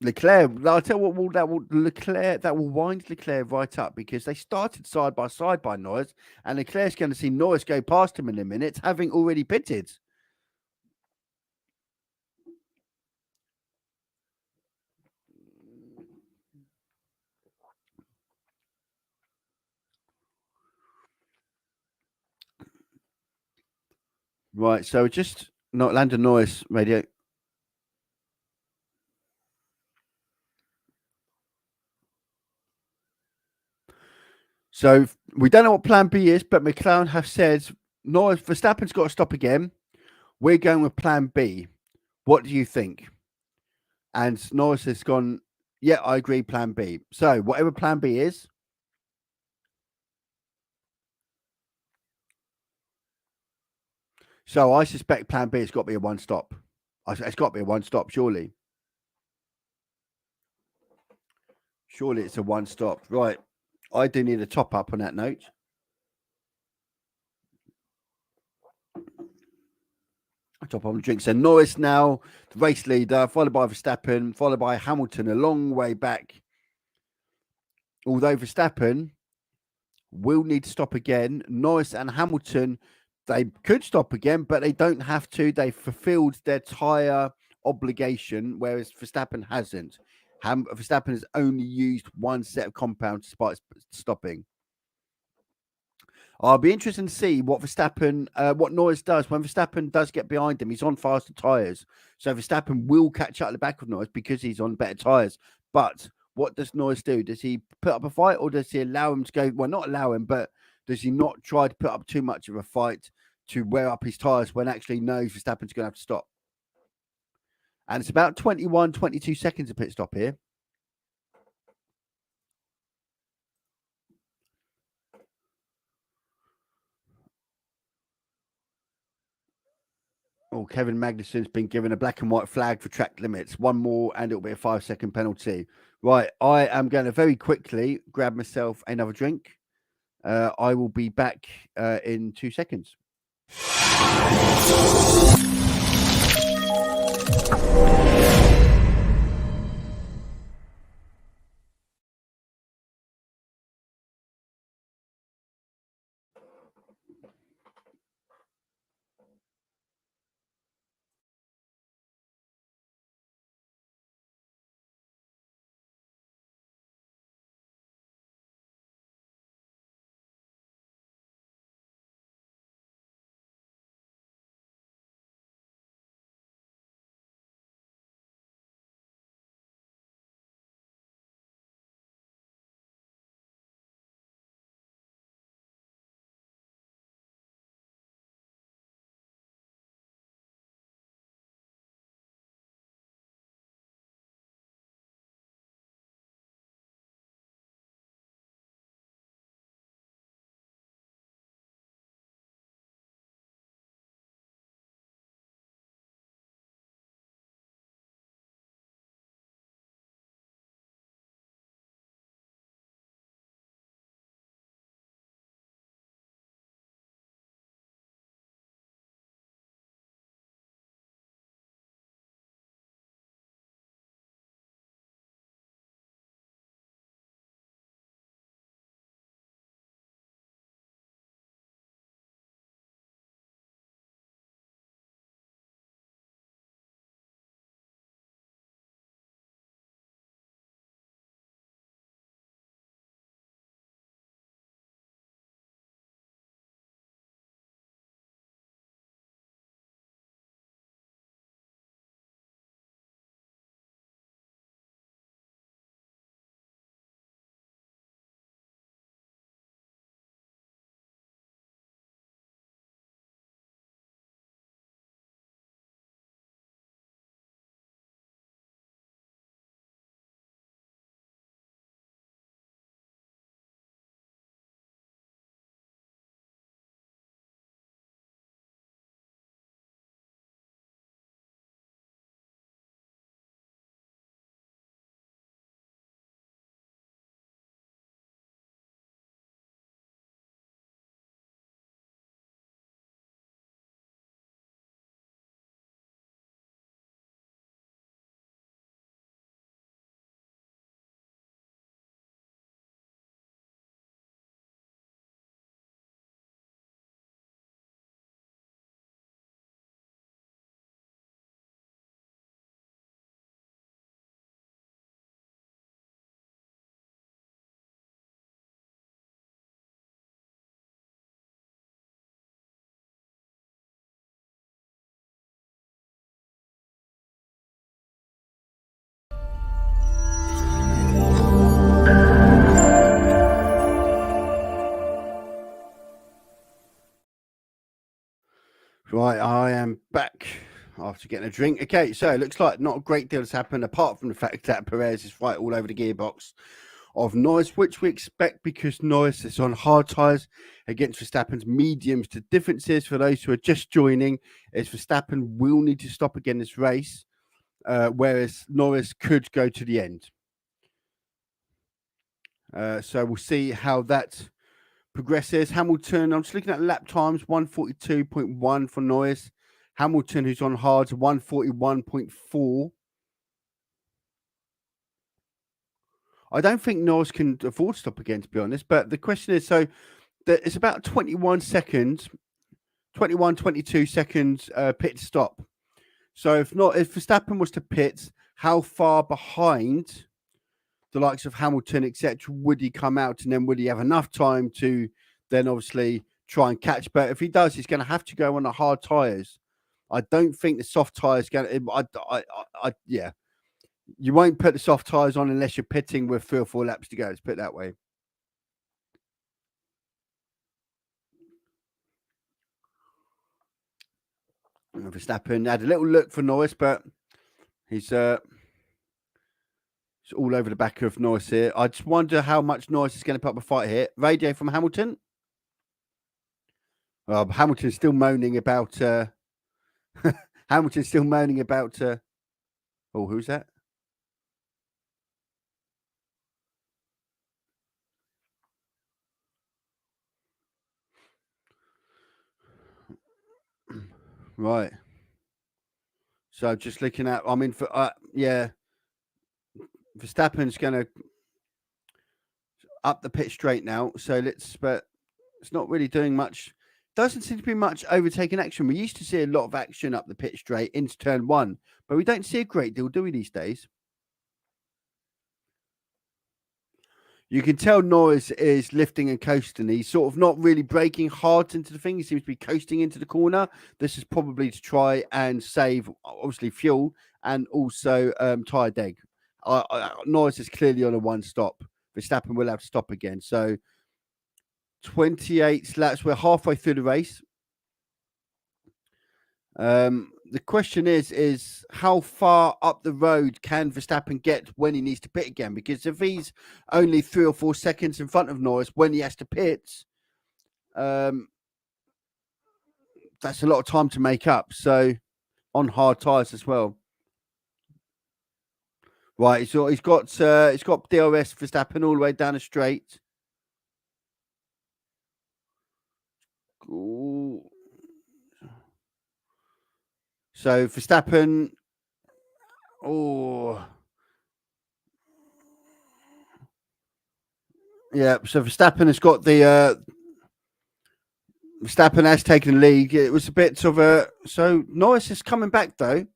Leclerc, I'll tell you what, that will wind Leclerc right up, because they started side by side by Norris, and Leclerc's going to see Norris go past him in a minute, having already pitted. Right, so just not Lando Norris radio. So we don't know what plan B is, but McLaren have said Norris, Verstappen's got to stop again. We're going with plan B. What do you think? And Norris has gone, yeah, I agree, plan B. So whatever plan B is. So I suspect plan B has got to be a 1 stop. It's got to be a 1 stop, surely. Surely it's a 1 stop. Right. I do need a top up on that note. Top on the drink. So Norris now, the race leader, followed by Verstappen, followed by Hamilton a long way back. Although Verstappen will need to stop again. Norris and Hamilton, they could stop again, but they don't have to. They fulfilled their tyre obligation, whereas Verstappen hasn't. Verstappen has only used 1 set of compounds despite stopping. I'll be interested to see what what Norris does when Verstappen does get behind him. He's on faster tyres, so Verstappen will catch up at the back of Norris because he's on better tyres. But what does Norris do? Does he put up a fight, or does he allow him to go? Well, not allow him, but does he not try to put up too much of a fight to wear up his tyres when actually knows Verstappen's going to have to stop. And it's about 21, 22 seconds of pit stop here. Oh, Kevin Magnussen's been given a black and white flag for track limits. One more and it'll be a 5-second penalty. Right, I am going to very quickly grab myself another drink. I will be back in 2 seconds. Right, I am back after getting a drink. Okay, so it looks like not a great deal has happened apart from the fact that Perez is right all over the gearbox of Norris, which we expect because Norris is on hard tyres against Verstappen's mediums. The differences for those who are just joining is Verstappen will need to stop again this race, whereas Norris could go to the end. So we'll see how that progresses. Hamilton, I'm just looking at lap times, 142.1 for Norris. Hamilton, who's on hards, 141.4. I don't think Norris can afford to stop again, to be honest. But the question is, so it's about 21 seconds, 21, 22 seconds pit stop. So if Verstappen was to pit, how far behind the likes of Hamilton, etc., would he come out? And then would he have enough time to then obviously try and catch? But if he does, he's going to have to go on the hard tyres. I don't think the soft tyres going to... yeah. You won't put the soft tyres on unless you're pitting with 3 or 4 laps to go. Let's put it that way. Verstappen had a little look for Norris, but he's all over the back of Norris here. I just wonder how much Norris is going to put up a fight here. Radio from Hamilton. Hamilton's still moaning about. Hamilton's still moaning about. Oh, who's that? Right. So just looking at, I mean, for Verstappen's going to up the pit straight now. So but it's not really doing much. Doesn't seem to be much overtaking action. We used to see a lot of action up the pit straight into turn one, but we don't see a great deal, do we, these days? You can tell Norris is lifting and coasting. He's sort of not really braking hard into the thing. He seems to be coasting into the corner. This is probably to try and save, obviously, fuel and also tyre deg. Norris is clearly on a one stop. Verstappen will have to stop again. So 28 laps. We're halfway through the race. The question is how far up the road can Verstappen get when he needs to pit again? Because if he's only 3 or 4 seconds in front of Norris when he has to pit, that's a lot of time to make up. So on hard tyres as well. Right, so he's got DRS Verstappen all the way down the straight. Ooh. So Verstappen, yeah. So Verstappen has got the Verstappen has taken the lead. It was a bit of a so Norris is coming back though.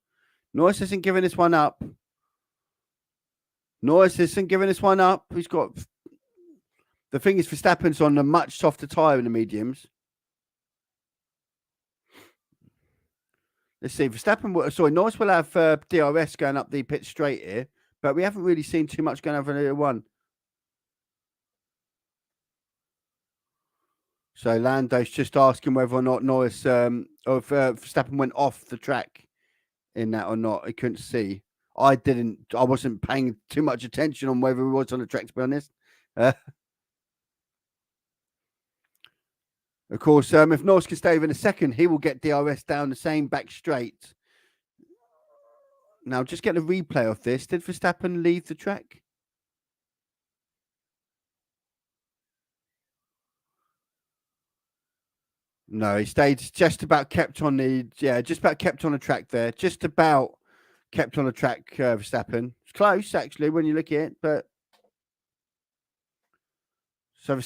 Norris isn't giving this one up. He's got the thing is Verstappen's on a much softer tyre in the mediums. Let's see. Norris will have DRS going up the pit straight here, but we haven't really seen too much going over the one. So Lando's just asking whether or not Norris or if Verstappen went off the track in that or not. I couldn't see. I wasn't paying too much attention on whether he was on the track, to be honest. Of course, if Norris can stay within a second, he will get DRS down the same back straight. Now, just get a replay of this. Did Verstappen leave the track? No, he stayed just about kept on the track there. Just about kept on the track, Verstappen. It's close, actually, when you look at it, but so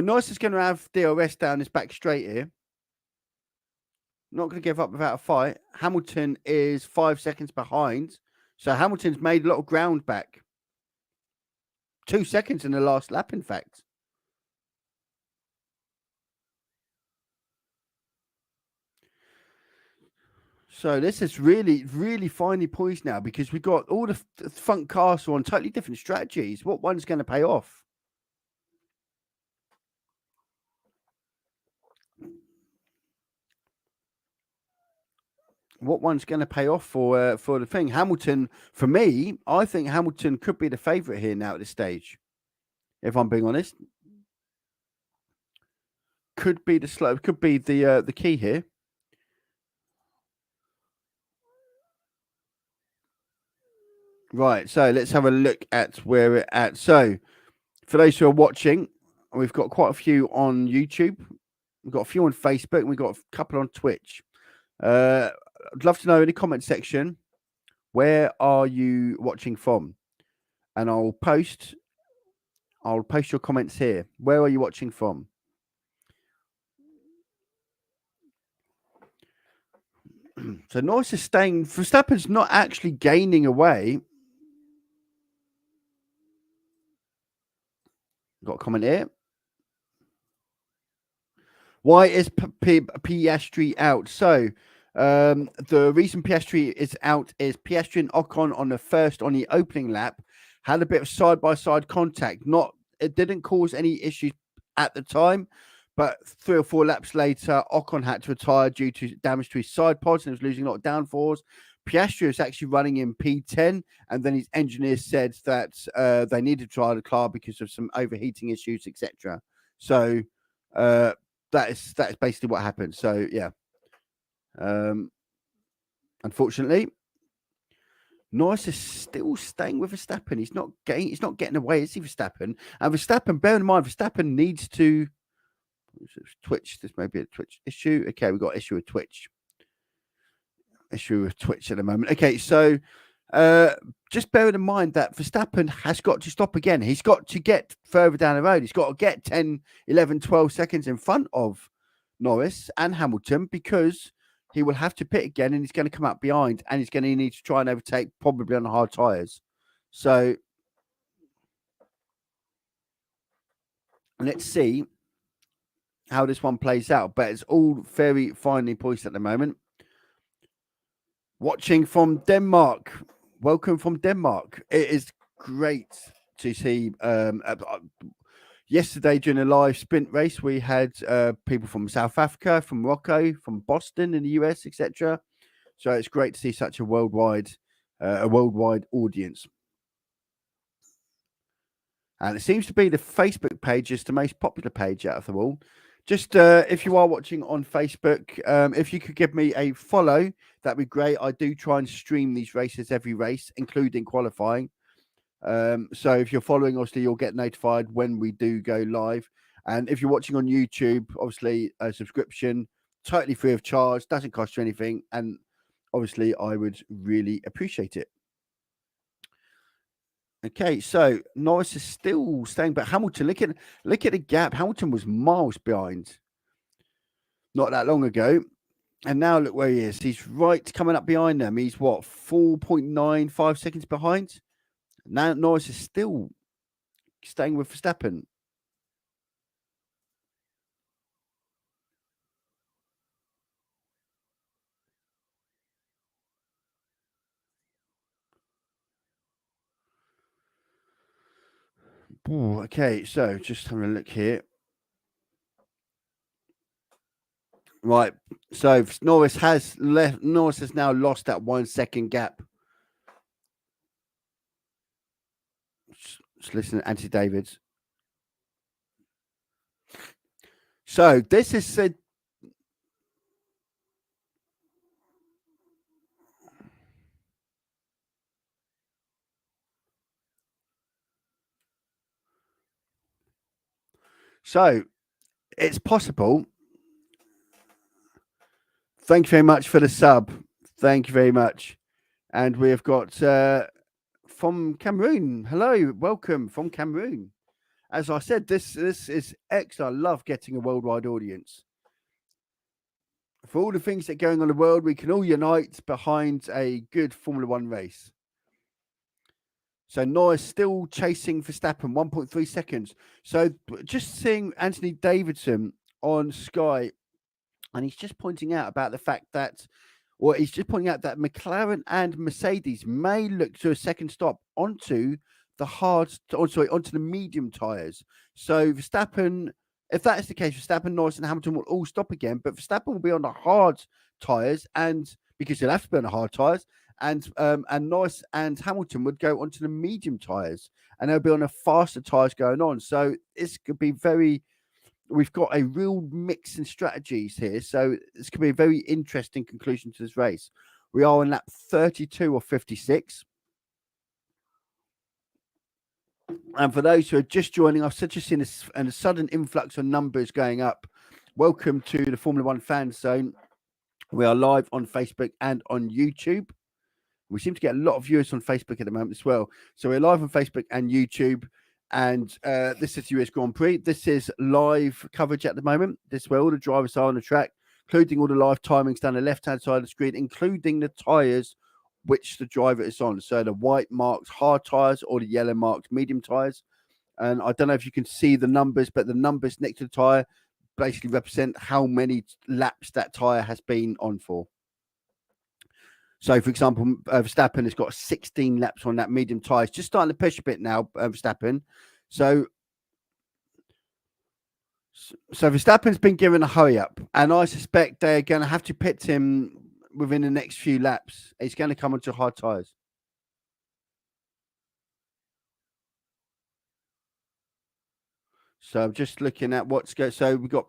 Norris is going to have DRS down his back straight here. Not going to give up without a fight. Hamilton is 5 seconds behind. So Hamilton's made a lot of ground back. 2 seconds in the last lap, in fact. So this is really, really finely poised now because we've got all the front cars on totally different strategies. What one's going to pay off? What one's going to pay off for the thing? Hamilton, for me, I think Hamilton could be the favourite here now at this stage. If I'm being honest, could be the key here. Right, so let's have a look at where we're at. So, for those who are watching, we've got quite a few on YouTube. We've got a few on Facebook. And we've got a couple on Twitch. I'd love to know in the comment section, where are you watching from? And I'll post your comments here. Where are you watching from? So Norris is staying. Verstappen's not actually gaining away. Got a comment here. Why is Piastri out? So the reason Piastri is out is Piastri and Ocon on the opening lap had a bit of side-by-side contact. It didn't cause any issues at the time, But 3 or 4 laps later, Ocon had to retire due to damage to his side pods and was losing a lot of downforce. Piastri is actually running in P10, and then his engineer said that they needed to try the car because of some overheating issues, etc. So that is basically what happened. So yeah, unfortunately, Norris is still staying with Verstappen. He's not getting away, is he, Verstappen? And Verstappen, bear in mind, Verstappen needs to Twitch. This may be a Twitch issue. Okay, we've got issue with Twitch. Issue with Twitch at the moment. Okay, so just bear in mind that Verstappen has got to stop again. He's got to get further down the road. He's got to get 10, 11, 12 seconds in front of Norris and Hamilton, because he will have to pit again and he's going to come up behind and he's going to need to try and overtake, probably on the hard tyres. So let's see how this one plays out. But it's all very finely poised at the moment. Watching from Denmark. Welcome from Denmark. It is great to see. Yesterday during a live sprint race, we had people from South Africa, from Morocco, from Boston in the US, etc. So it's great to see such a worldwide audience. And it seems to be the Facebook page is the most popular page out of them all. Just if you are watching on Facebook, if you could give me a follow, that'd be great. I do try and stream these races every race, including qualifying. So if you're following, obviously, you'll get notified when we do go live. And if you're watching on YouTube, obviously, a subscription, totally free of charge, doesn't cost you anything. And obviously, I would really appreciate it. Okay, so Norris is still staying, but Hamilton, look at the gap. Hamilton was miles behind not that long ago. And now look where he is. He's right coming up behind them. He's what, 4.95 seconds behind? Now Norris is still staying with Verstappen. Ooh, okay, so just having a look here. Right, so Norris has now lost that 1 second gap. Just listen to Anthony Davids. So this is said. So it's possible. Thank you very much for the sub. Thank you very much. And we have got from Cameroon. Hello, welcome from Cameroon. As I said, this is excellent. I love getting a worldwide audience. For all the things that are going on in the world, we can all unite behind a good Formula One race. So Norris still chasing Verstappen, 1.3 seconds. So just seeing Anthony Davidson on Sky, and he's just pointing out about the fact that, he's just pointing out that McLaren and Mercedes may look to a second stop onto the medium tyres. So Verstappen, if that is the case, Verstappen, Norris, and Hamilton will all stop again, but Verstappen will be on the hard tyres, and because he'll have to be on the hard tyres, and Norris and Hamilton would go onto the medium tyres, and they'll be on the faster tyres going on. So this could be we've got a real mix in strategies here. So this could be a very interesting conclusion to this race. We are on lap 32 or 56. And for those who are just joining us, just seen a sudden influx of numbers going up. Welcome to the Formula One Fan Zone. We are live on Facebook and on YouTube. We seem to get a lot of viewers on Facebook at the moment as well. So we're live on Facebook and YouTube. And this is US Grand Prix. This is live coverage at the moment. This is where all the drivers are on the track, including all the live timings down the left-hand side of the screen, including the tyres which the driver is on. So the white marks hard tyres or the yellow marks medium tyres. And I don't know if you can see the numbers, but the numbers next to the tyre basically represent how many laps that tyre has been on for. So, for example, Verstappen has got 16 laps on that medium tyres. Just starting to push a bit now, Verstappen. So So Verstappen's been given a hurry up, and I suspect they're going to have to pit him within the next few laps. He's going to come onto hard tyres. So I'm just looking at what's going. So we got.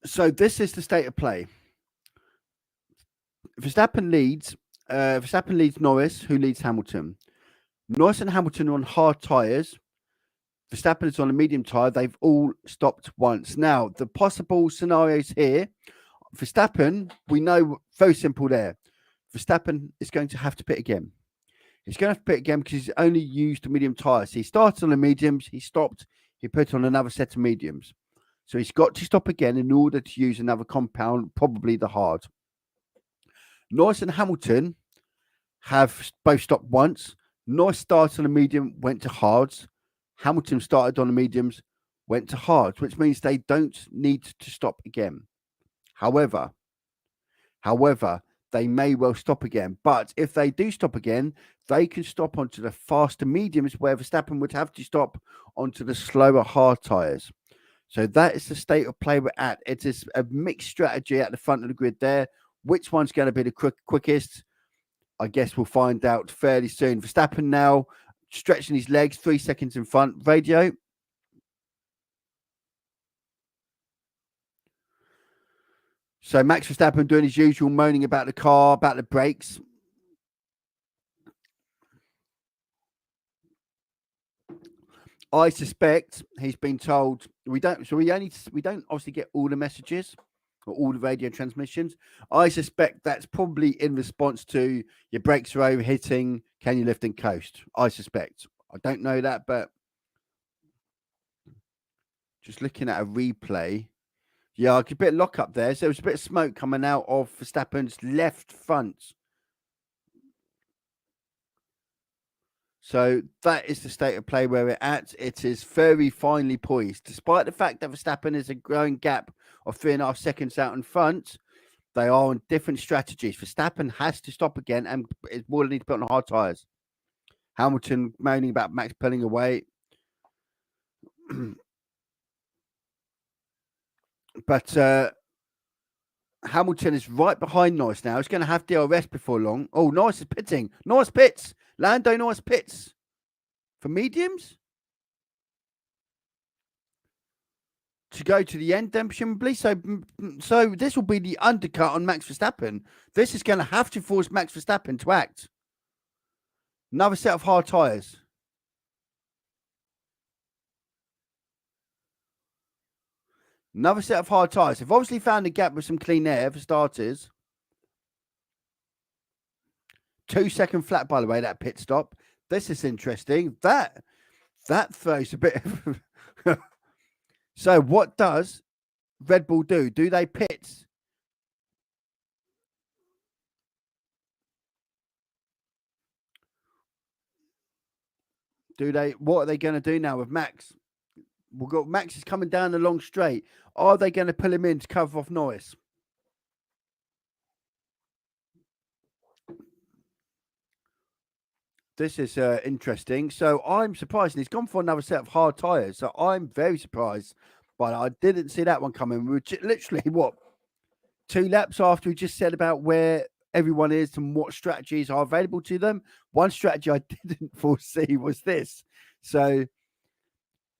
So this is the state of play. Verstappen leads Norris, who leads Hamilton. Norris and Hamilton are on hard tyres. Verstappen is on a medium tyre. They've all stopped once. Now, the possible scenarios here, Verstappen, we know very simple there. Verstappen is going to have to pit again. He's going to have to pit again because he's only used the medium tyres. He started on the mediums, he stopped, he put on another set of mediums. So he's got to stop again in order to use another compound, probably the hard. Norris and Hamilton have both stopped once. Norris started on the medium, went to hards. Hamilton started on the mediums, went to hards, which means they don't need to stop again. However, they may well stop again. But if they do stop again, they can stop onto the faster mediums, where Verstappen would have to stop onto the slower hard tyres. So that is the state of play we're at. It is a mixed strategy at the front of the grid there. Which one's going to be the quickest? I guess we'll find out fairly soon. Verstappen now stretching his legs, 3 seconds in front. Radio. So Max Verstappen doing his usual moaning about the car, about the brakes. I suspect he's been told we don't obviously get all the messages or all the radio transmissions. I suspect that's probably in response to your brakes are overhitting, can you lift and coast? I suspect. I don't know that, but just looking at a replay, yeah, a bit of lock up there. So there was a bit of smoke coming out of Verstappen's left front. So that is the state of play where we're at. It is very finely poised. Despite the fact that Verstappen is a growing gap of 3.5 seconds out in front, they are on different strategies. Verstappen has to stop again and is more than need to put on hard tyres. Hamilton moaning about Max pulling away. But Hamilton is right behind Norris now. He's going to have DRS before long. Oh, Norris is pitting. Norris pits. Lando Norris pits for mediums to go to the end, then presumably. So this will be the undercut on Max Verstappen. This is going to have to force Max Verstappen to act. Another set of hard tyres. Another set of hard tyres. They've obviously found a gap with some clean air for starters. 2-second flat, by the way, that pit stop. This is interesting. That throws a bit of... So what does Red Bull do? Do they pit? What are they going to do now with Max? We've got Max is coming down the long straight. Are they going to pull him in to cover off Norris? This is interesting. So I'm surprised. And he's gone for another set of hard tyres. So I'm very surprised. But I didn't see that one coming. We were literally, 2 laps after we just said about where everyone is and what strategies are available to them. One strategy I didn't foresee was this. So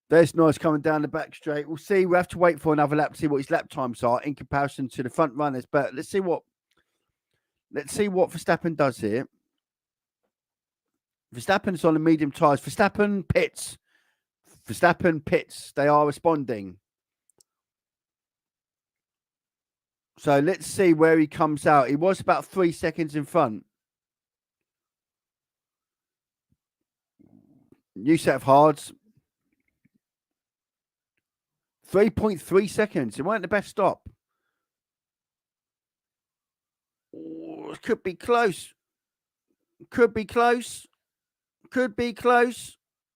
there's Norris coming down the back straight. We'll see. We'll have to wait for another lap to see what his lap times are in comparison to the front runners. But let's see what Verstappen does here. Verstappen's on the medium tyres. Verstappen pits. They are responding. So let's see where he comes out. He was about 3 seconds in front. New set of hards. 3.3 seconds. It weren't the best stop. Oh, it could be close.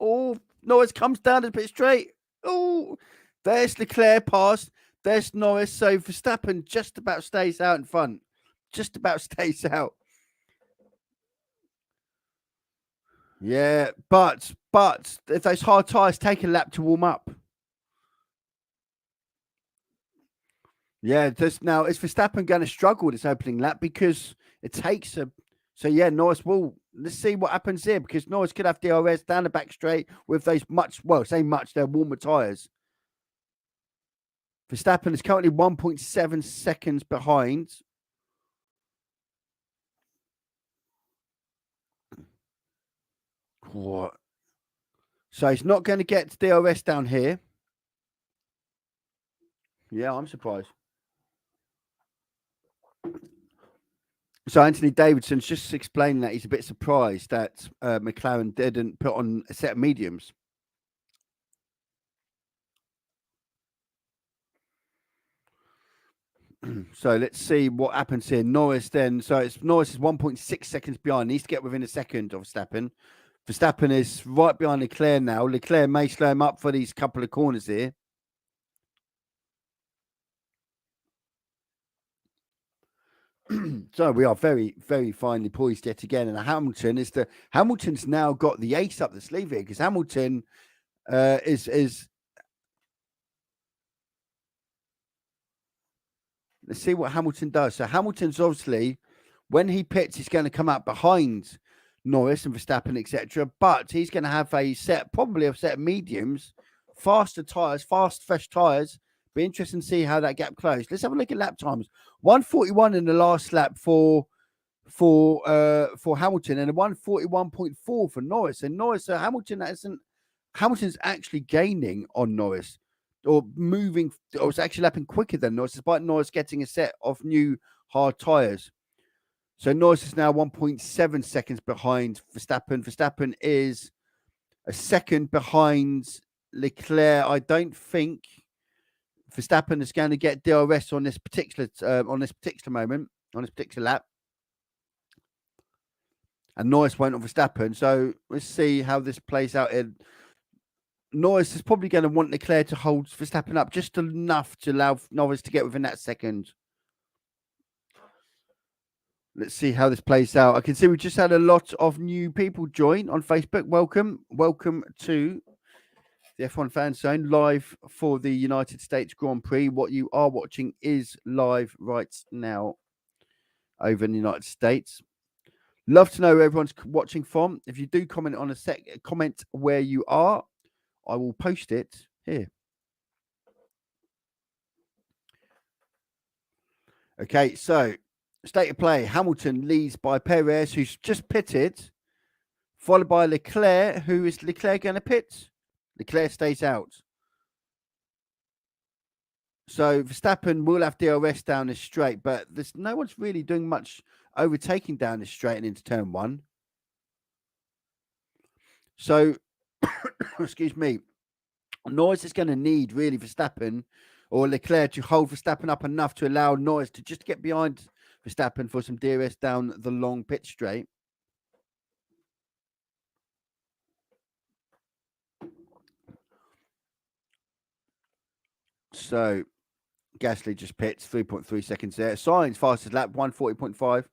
Oh, Norris comes down a bit straight. Oh, there's Leclerc past. There's Norris. So Verstappen just about stays out in front. Just about stays out. Yeah, but if those hard tyres take a lap to warm up. Yeah, now is Verstappen going to struggle this opening lap because it takes a. So yeah, Norris will. Let's see what happens here because Norris could have DRS down the back straight with those they're warmer tyres. Verstappen is currently 1.7 seconds behind. What? So he's not going to get DRS down here. Yeah, I'm surprised. So Anthony Davidson's just explaining that he's a bit surprised that McLaren didn't put on a set of mediums. So let's see what happens here. Norris then. So Norris is 1.6 seconds behind. He needs to get within a second of Verstappen. Verstappen is right behind Leclerc now. Leclerc may slow him up for these couple of corners here. So we are very, very finely poised yet again. And Hamilton's now got the ace up the sleeve here because Hamilton is. Let's see what Hamilton does. So Hamilton's obviously, when he pits, he's going to come out behind Norris and Verstappen, etc. But he's going to have probably a set of mediums, faster tyres, fresh tyres. Be interesting to see how that gap closed. Let's have a look at lap times. 141 in the last lap for Hamilton and a 141.4 for Norris. And Hamilton's actually gaining on Norris. Or it's actually lapping quicker than Norris, despite Norris getting a set of new hard tyres. So Norris is now 1.7 seconds behind Verstappen. Verstappen is a second behind Leclerc. I don't think Verstappen is going to get DRS on this particular moment, on this particular lap. And Norris won't on Verstappen. So let's see how this plays out in. Norris is probably going to want Leclerc to hold Verstappen up just enough to allow Norris to get within that second. Let's see how this plays out. I can see we just had a lot of new people join on Facebook. Welcome to the F1 Fan Zone live for the United States Grand Prix. What you are watching is live right now over in the United States. Love to know where everyone's watching from. If you do comment on comment where you are, I will post it here. Okay, so state of play. Hamilton leads by Perez, who's just pitted, followed by Leclerc. Who is Leclerc going to pit? Leclerc stays out. So Verstappen will have DRS down this straight, but no one's really doing much overtaking down this straight and into turn one. So, excuse me, Norris is going to need really Verstappen or Leclerc to hold Verstappen up enough to allow Norris to just get behind Verstappen for some DRS down the long pit straight. So Gasly just pits 3.3 seconds there. Sainz fastest lap 140.5.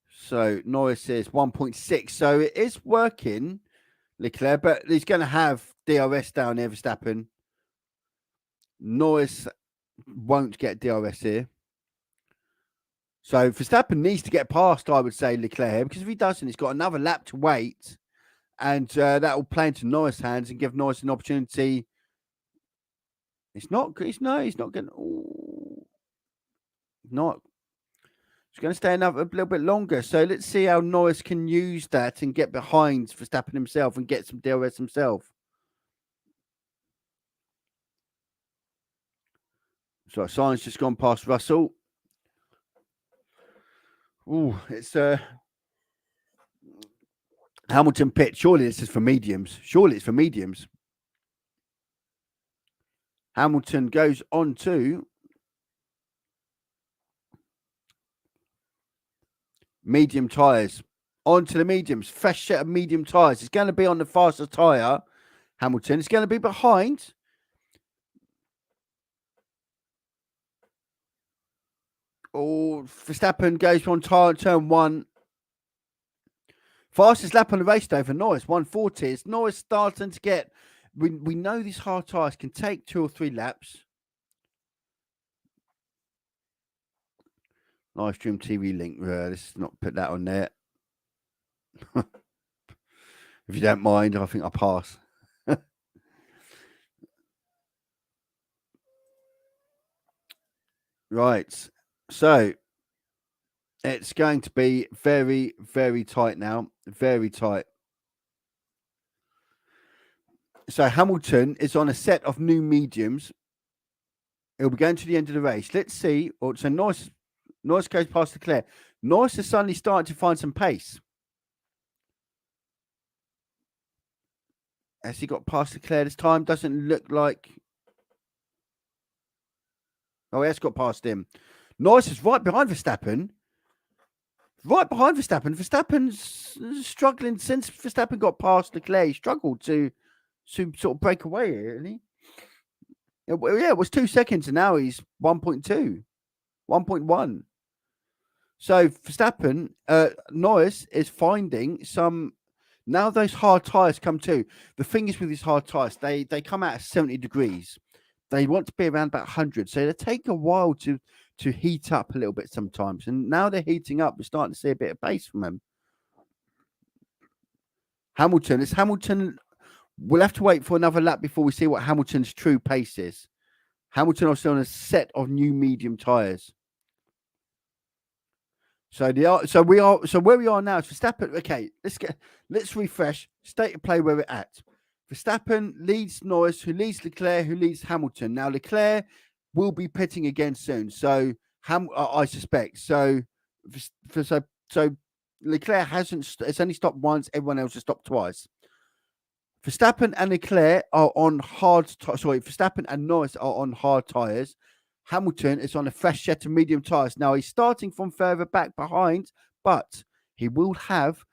So Norris is 1.6. So it is working, Leclerc, but he's going to have DRS down here, Verstappen. Norris won't get DRS here. So Verstappen needs to get past, I would say, Leclerc, because if he doesn't, he's got another lap to wait. And that will play into Norris' hands and give Norris an opportunity. He's not going to. Not. He's going to stay a little bit longer. So let's see how Norris can use that and get behind Verstappen himself and get some DRS himself. So Sainz just gone past Russell. Oh, it's Hamilton pit. Surely this is for mediums. Surely it's for mediums. Hamilton goes on to medium tyres. On to the mediums. Fresh set of medium tyres. It's going to be on the faster tyre. Hamilton. It's going to be behind. Oh, Verstappen goes on turn one. Fastest lap on the race day for Norris, 140. It's Norris starting to get we know these hard tyres can take 2 or 3 laps. Live stream TV link. Let's not put that on there. If you don't mind, I think I'll pass. Right. So it's going to be very, very tight now. Very tight. So Hamilton is on a set of new mediums. He'll be going to the end of the race. Let's see. So Norris goes past Leclerc. Norris is suddenly starting to find some pace. Has he got past Leclerc this time? Doesn't look like. Oh, he has got past him. Norris is right behind Verstappen. Right behind Verstappen. Verstappen's struggling since Verstappen got past Leclerc. He struggled to sort of break away, really. Yeah, it was 2 seconds, and now he's 1.2, 1.1. So Verstappen, Norris is finding some. Now those hard tyres come too. The thing is with these hard tyres, they come out at 70 degrees. They want to be around about 100. So they take a while to heat up a little bit sometimes. And now they're heating up. We're starting to see a bit of pace from them. Hamilton. We'll have to wait for another lap before we see what Hamilton's true pace is. Hamilton also on a set of new medium tyres. So where we are now is Verstappen. Okay, let's refresh. State of play where we're at. Verstappen leads Norris, who leads Leclerc, who leads Hamilton. Now Leclerc will be pitting again soon. So I suspect. So Leclerc it's only stopped once. Everyone else has stopped twice. Verstappen and Leclerc are on Verstappen and Norris are on hard tyres. Hamilton is on a fresh set of medium tyres. Now, he's starting from further back behind, but he will have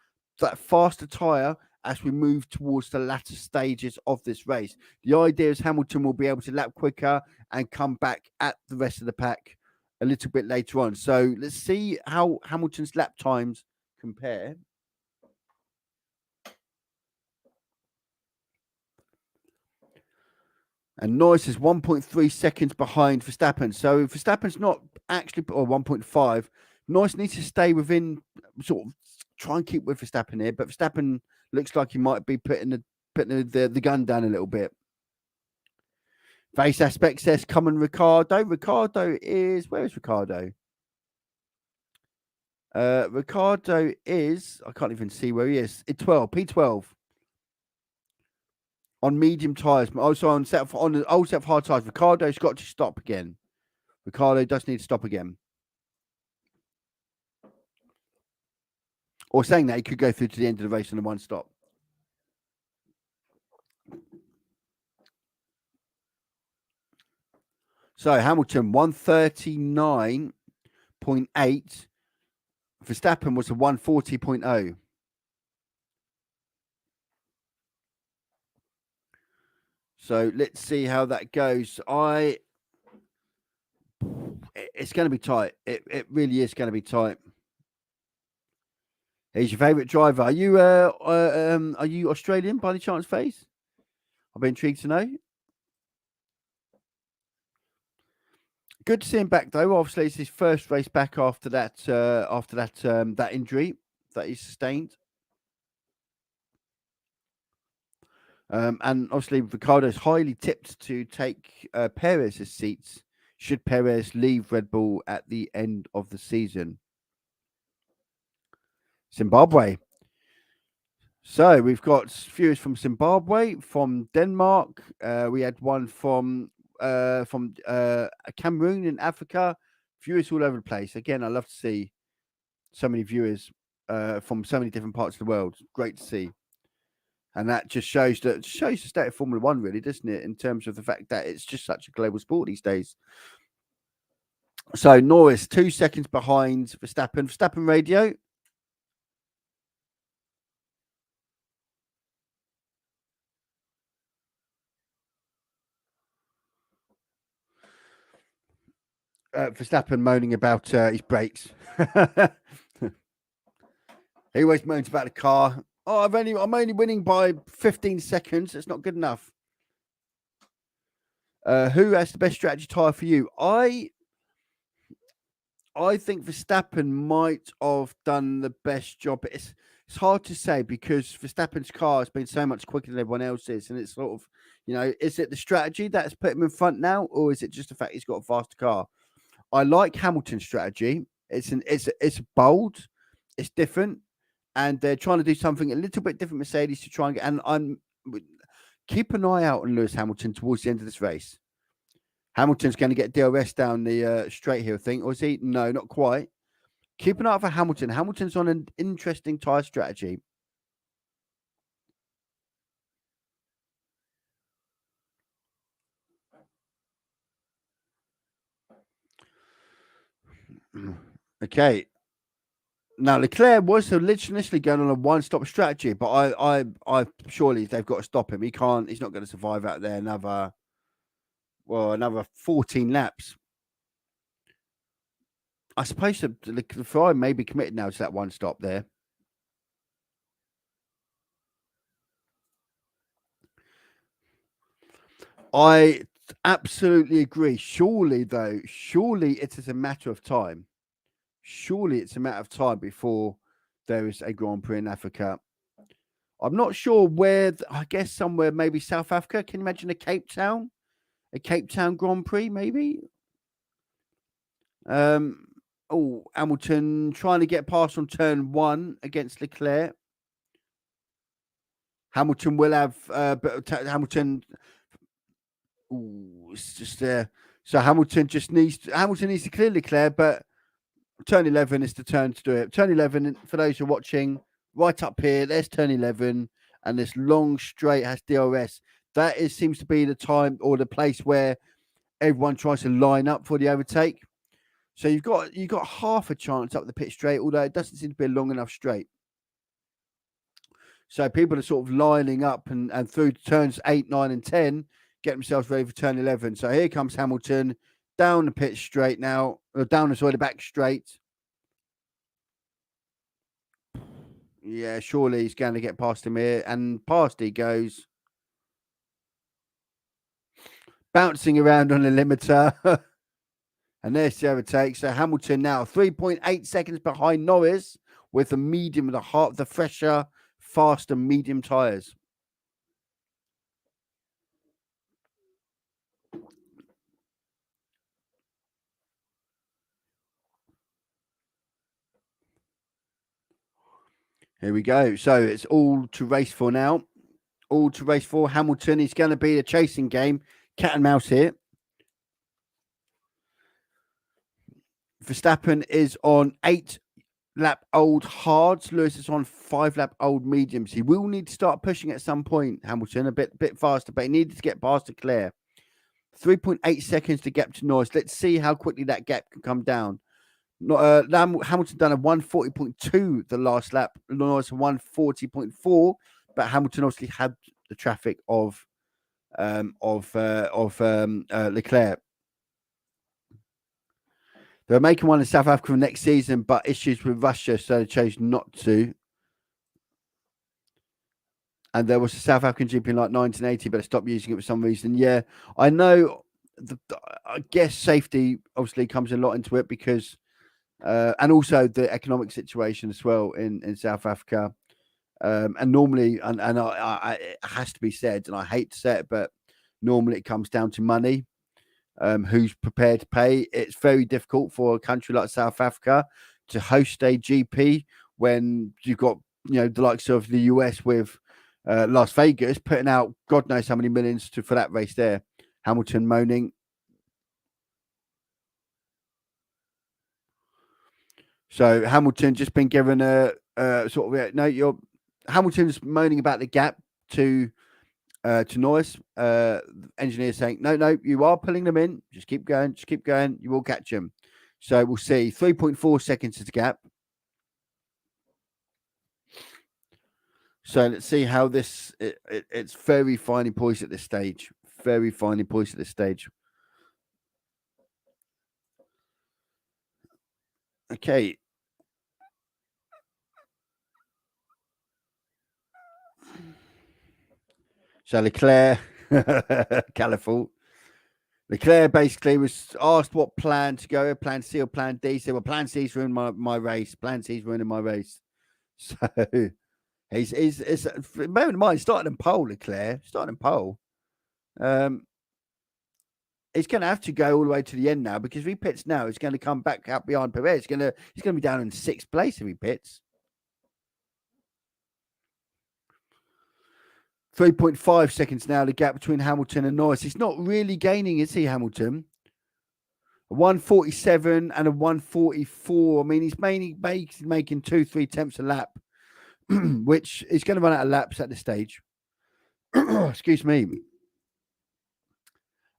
that faster tyre as we move towards the latter stages of this race. The idea is Hamilton will be able to lap quicker and come back at the rest of the pack a little bit later on. So let's see how Hamilton's lap times compare. And Norris is 1.3 seconds behind Verstappen. So Verstappen's not actually, or 1.5. Norris needs to stay within, sort of try and keep with Verstappen here. But Verstappen looks like he might be putting the gun down a little bit. Face aspect says, come on, Ricardo. Ricardo is, where is Ricardo? Ricardo is, I can't even see where he is. P12. On medium tyres, but also on the old set of hard tyres. Ricardo's got to stop again. Ricardo does need to stop again. Or saying that he could go through to the end of the race on a one stop. So Hamilton 139.8. Verstappen was a 140.0. So let's see how that goes. It's going to be tight. It really is going to be tight. Who's your favourite driver? Are you Australian by any chance, FaZe? I'll be intrigued to know. Good to see him back though. Obviously, it's his first race back after that that injury that he sustained. And obviously, Ricciardo is highly tipped to take Perez's seats should Perez leave Red Bull at the end of the season. Zimbabwe. So we've got viewers from Zimbabwe, from Denmark. We had one from Cameroon in Africa. Viewers all over the place. Again, I love to see so many viewers from so many different parts of the world. Great to see. And that just shows the state of Formula One, really, doesn't it? In terms of the fact that it's just such a global sport these days. So Norris, 2 seconds behind Verstappen. Verstappen radio. Verstappen moaning about his brakes. He always moans about the car. Oh, I'm only winning by 15 seconds. It's not good enough. Who has the best strategy tyre for you? I think Verstappen might have done the best job. It's hard to say because Verstappen's car has been so much quicker than everyone else's, and it's sort of, is it the strategy that's put him in front now, or is it just the fact he's got a faster car? I like Hamilton's strategy. It's bold, it's different, and they're trying to do something a little bit different. Mercedes to try and get. And I'm keep an eye out on Lewis Hamilton towards the end of this race. Hamilton's going to get DRS down the straight here, I think, or is he? No, not quite. Keep an eye out for Hamilton. Hamilton's on an interesting tyre strategy. Okay. Now Leclerc was initially going on a one-stop strategy, but I surely they've got to stop him. He can't. He's not going to survive out there another 14 laps. I suppose the Ferrari may be committed now to that one stop there. I absolutely agree. Surely it is a matter of time. Surely it's a matter of time before there is a Grand Prix in Africa. I'm not sure where. I guess somewhere maybe South Africa. Can you imagine a Cape Town Grand Prix maybe? Hamilton trying to get past on turn 1 against Leclerc. Hamilton will have, but Hamilton. It's just there. So Hamilton needs to clear Leclerc, but turn 11 is the turn to do it. Turn 11, for those who are watching, right up here, there's turn 11, and this long straight has DRS. That seems to be the time or the place where everyone tries to line up for the overtake. So you've got half a chance up the pit straight, although it doesn't seem to be a long enough straight. So people are sort of lining up and through turns 8, 9, and 10, get themselves ready for turn 11. So here comes Hamilton down the pit straight now, or down the back straight. Yeah, surely he's going to get past him here, and past he goes. Bouncing around on the limiter. And there's the overtake. So Hamilton now 3.8 seconds behind Norris with the medium, the fresher, faster medium tyres. Here we go. So it's all to race for now. All to race for. Hamilton is going to be a chasing game. Cat and mouse here. Verstappen is on 8-lap-old hards. Lewis is on 5-lap-old mediums. He will need to start pushing at some point, Hamilton, a bit faster, but he needed to get past Leclerc. 3.8 seconds to gap to Norris. Let's see how quickly that gap can come down. Hamilton done a 140.2 the last lap. Norris 140.4, but Hamilton obviously had the traffic of Leclerc. They're making one in South Africa next season, but issues with Russia, so they chose not to. And there was a South African GP in like 1980, but I stopped using it for some reason. Yeah, I know. I guess safety obviously comes a lot into it because, and also the economic situation as well in South Africa. And normally, and it has to be said, and I hate to say it, but normally it comes down to money. Who's prepared to pay? It's very difficult for a country like South Africa to host a GP when you've got the likes of the US with Las Vegas putting out God knows how many millions for that race there. Hamilton moaning. So Hamilton just been given a Hamilton's moaning about the gap to Norris. Engineer saying, no, you are pulling them in. Just keep going. You will catch them. So we'll see. 3.4 seconds is the gap. So let's see how this. It's very finely poised at this stage. Very finely poised at this stage. Okay. So Leclerc, colourful. Leclerc basically was asked what plan to go, plan C or plan D. He said, well, plan C's ruining my race. Plan C's ruining my race. So he's bear in mind, starting in pole, Leclerc, starting in pole. He's going to have to go all the way to the end now, because if he pits now, he's going to come back out behind Perez. He's going to be down in 6th place if he pits. 3.5 seconds now, the gap between Hamilton and Norris. He's not really gaining, is he, Hamilton? A 147 and a 144. I mean, he's mainly making 2-3 tenths a lap, which is going to run out of laps at this stage. Excuse me.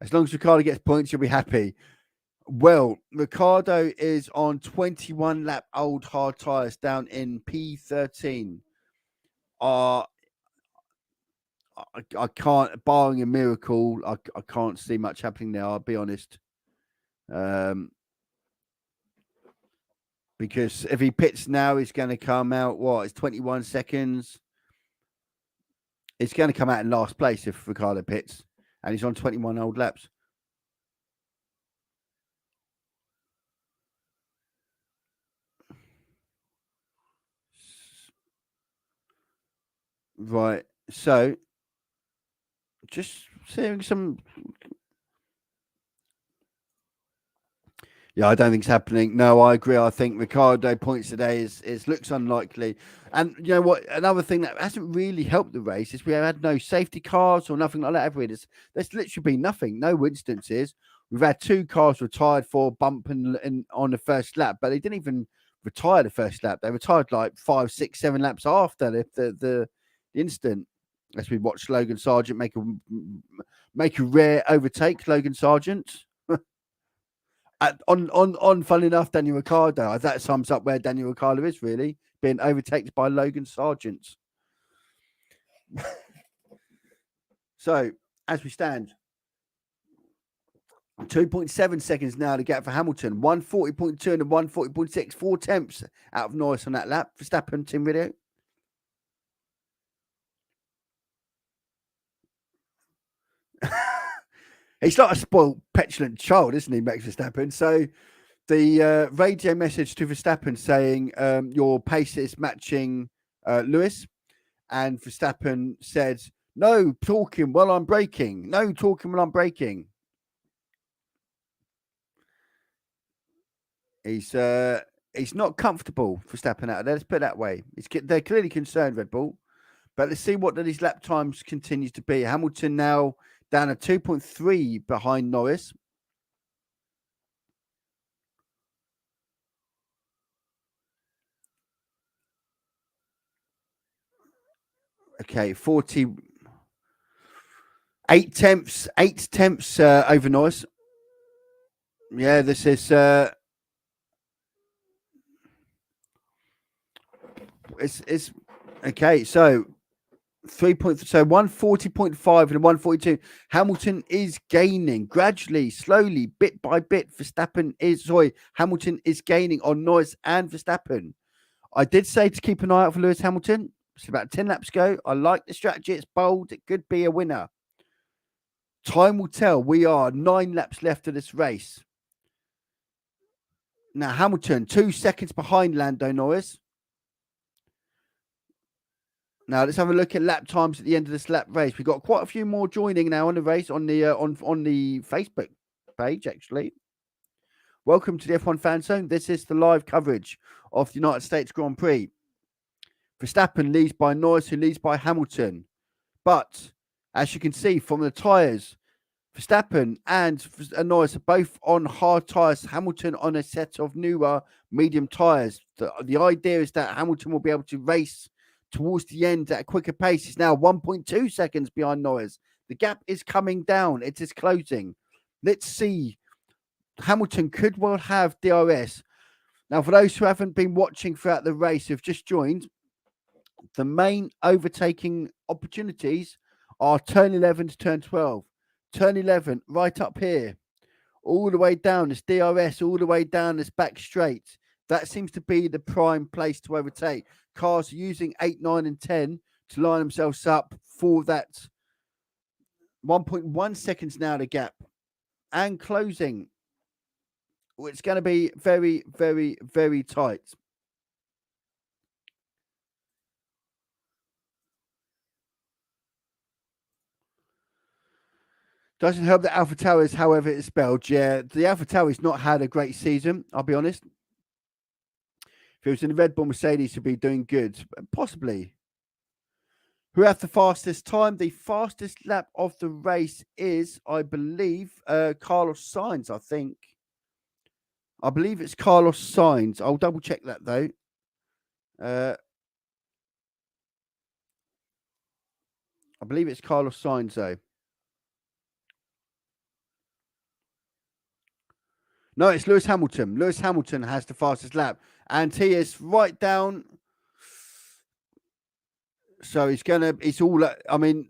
As long as Ricciardo gets points, you'll be happy. Well, Ricciardo is on 21 lap old hard tyres down in P13. I can't, barring a miracle, I can't see much happening there, I'll be honest. Because if he pits now, he's going to come out, it's 21 seconds. It's going to come out in last place if Ricciardo pits, and he's on 21 old laps. Right, so just seeing some. Yeah, I don't think it's happening. No, I agree. I think Ricciardo points today is looks unlikely. And you know what? Another thing that hasn't really helped the race is we have had no safety cars or nothing like that. There's literally been nothing, no instances. We've had 2 cars retired for bump and on the first lap, but they didn't even retire the first lap. They retired like 5, 6, 7 laps after the incident. As we watched Logan Sargent make a rare overtake, Logan Sargent. Fun enough, Daniel Ricciardo. That sums up where Daniel Ricciardo is, really, being overtaken by Logan Sargent. So, as we stand, 2.7 seconds now to gap for Hamilton, 140.2 and a 140.6, 4 tenths out of Norris on that lap. Verstappen, team video. He's like a spoiled, petulant child, isn't he, Max Verstappen? So the radio message to Verstappen saying your pace is matching Lewis, and Verstappen said, no talking while I'm braking. No talking while I'm braking. He's not comfortable, Verstappen, out there. Let's put it that way. They're clearly concerned, Red Bull. But let's see what these lap times continues to be. Hamilton now down at 2.3 behind Norris. Okay, 8 tenths over Norris. Yeah, this is it's okay. So 140.5 and 142. Hamilton is gaining gradually, slowly, bit by bit. Hamilton is gaining on Norris and Verstappen. I did say to keep an eye out for Lewis Hamilton. It's about 10 laps ago. I like the strategy. It's bold. It could be a winner. Time will tell. We are 9 laps left of this race. Now, Hamilton, 2 seconds behind Lando Norris. Now, let's have a look at lap times at the end of this lap race. We've got quite a few more joining now on the race on the Facebook page, actually. Welcome to the F1 Fan Zone. This is the live coverage of the United States Grand Prix. Verstappen leads by Norris, who leads by Hamilton. But, as you can see from the tyres, Verstappen and Norris are both on hard tyres. Hamilton on a set of newer medium tyres. The idea is that Hamilton will be able to race towards the end at a quicker pace. He's now 1.2 seconds behind Norris. The gap is coming down. It is closing. Let's see. Hamilton could well have DRS. Now, for those who haven't been watching throughout the race, who've just joined, the main overtaking opportunities are turn 11 to turn 12. Turn 11 right up here. All the way down this DRS, all the way down this back straight. That seems to be the prime place to overtake. Cars using 8, 9, and 10 to line themselves up for that 1.1 seconds now to gap. and closing. It's going to be very, very, very tight. Doesn't help that Alpha Towers, however it's spelled. Yeah, the Alpha Towers not had a great season, I'll be honest. If it was in the Red Bull Mercedes, he'd be doing good. Possibly. Who have the fastest time? The fastest lap of the race is, I believe, Carlos Sainz, I think. I believe it's Carlos Sainz. I'll double check that, though. I believe it's Carlos Sainz, though. No, it's Lewis Hamilton. Lewis Hamilton has the fastest lap, and he is right down. So it's all. I mean,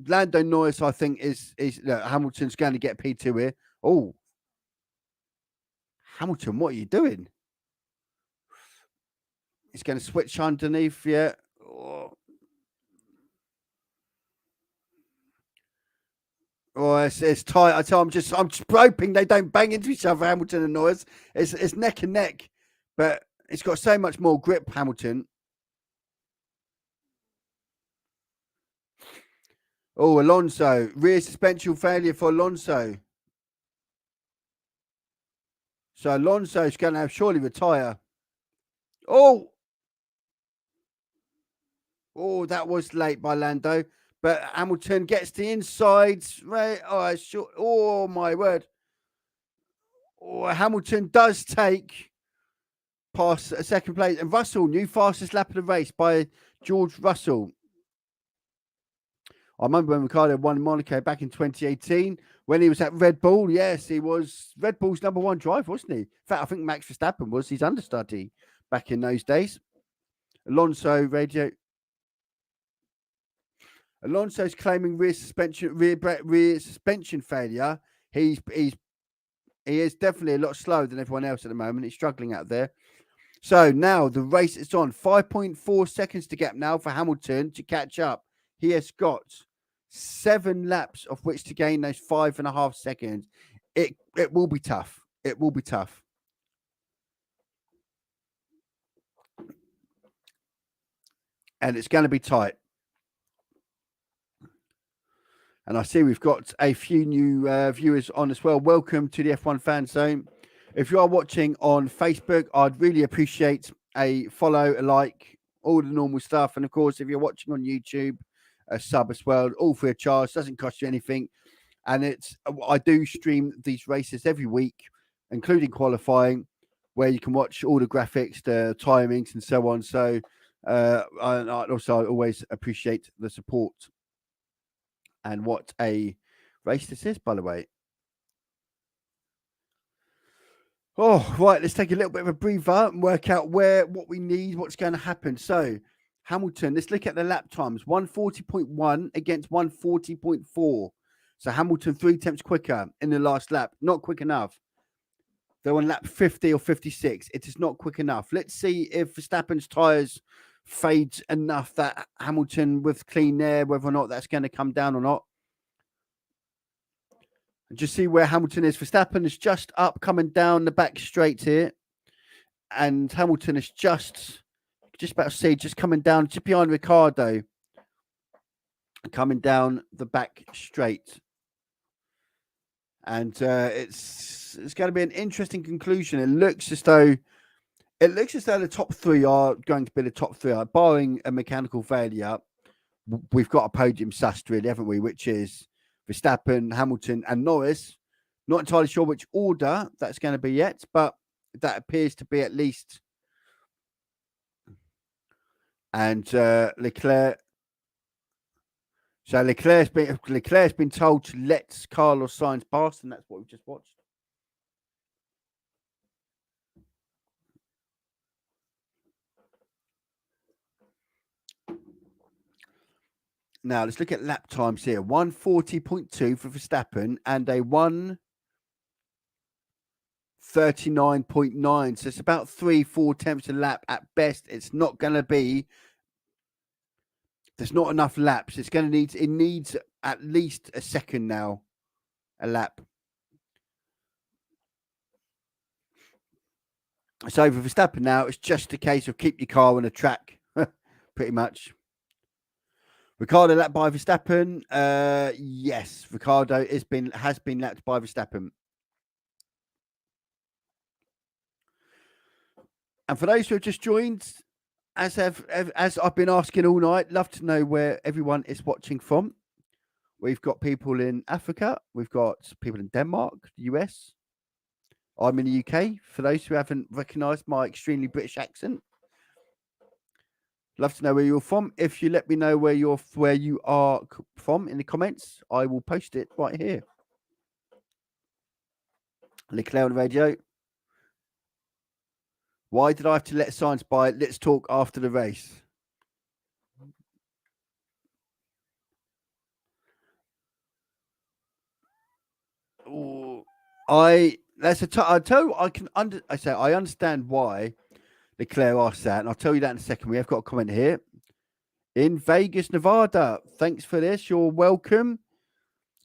Lando Norris, I think, is Hamilton's going to get P2 here. Oh, Hamilton, what are you doing? He's going to switch underneath, yeah. Oh, it's tight. I'm just hoping they don't bang into each other, Hamilton and Norris. It's neck and neck, but it's got so much more grip, Hamilton. Oh, Alonso. Rear suspension failure for Alonso. So Alonso's going to surely retire. Oh, that was late by Lando. But Hamilton gets the insides. Right. Oh, sure. Oh, my word. Oh, Hamilton does take past a second place. And Russell, new fastest lap of the race by George Russell. I remember when Ricciardo won Monaco back in 2018 when he was at Red Bull. Yes, he was Red Bull's number one driver, wasn't he? In fact, I think Max Verstappen was his understudy back in those days. Alonso's claiming rear suspension failure. He is definitely a lot slower than everyone else at the moment. He's struggling out there. So now the race is on. 5.4 seconds to get now for Hamilton to catch up. He has got 7 laps of which to gain those 5.5 seconds. It will be tough. It will be tough. And it's going to be tight. And I see we've got a few new viewers on as well. Welcome to the F1 Fan Zone. If you are watching on Facebook, I'd really appreciate a follow, a like, all the normal stuff. And of course, if you're watching on YouTube, a sub as well, all free of charge, doesn't cost you anything. And I do stream these races every week, including qualifying, where you can watch all the graphics, the timings, and so on. So I always appreciate the support. And what a race this is, by the way. Oh, right. Let's take a little bit of a breather and work out what we need, what's going to happen. So, Hamilton, let's look at the lap times. 140.1 against 140.4. So, Hamilton 3 tenths quicker in the last lap. Not quick enough. They're on lap 50 or 56. It is not quick enough. Let's see if Verstappen's tyres fade enough that Hamilton with clean air, whether or not that's going to come down or not. And just see where Hamilton is. Verstappen is just up, coming down the back straight here. And Hamilton is just about to see, just coming down, just behind Ricciardo. Coming down the back straight. And it's going to be an interesting conclusion. It looks as though the top 3 are going to be the top 3, barring a mechanical failure. We've got a podium sussed, really, haven't we? Which is Verstappen, Hamilton, and Norris. Not entirely sure which order that's going to be yet, but that appears to be at least. And Leclerc. So Leclerc's been told to let Carlos Sainz pass, and that's what we've just watched. Now, let's look at lap times here. 140.2 for Verstappen and a 139.9. So it's about 3-4 tenths a lap at best. It's not going to be. There's not enough laps. It needs at least a second now, a lap. So for Verstappen now, it's just a case of keep your car on the track, pretty much. Ricardo lapped by Verstappen. Yes, Ricardo has been lapped by Verstappen. And for those who have just joined, as I've been asking all night, love to know where everyone is watching from. We've got people in Africa. We've got people in Denmark, the US. I'm in the UK. For those who haven't recognised my extremely British accent, love to know where you're from. If you let me know where you are from in the comments, I will post it right here. Leclerc on the radio. Why did I have to let Sainz buy it? Let's talk after the race. Ooh, I understand why Leclerc asked that, and I'll tell you that in a second. We have got a comment here. In Vegas, Nevada. Thanks for this. You're welcome.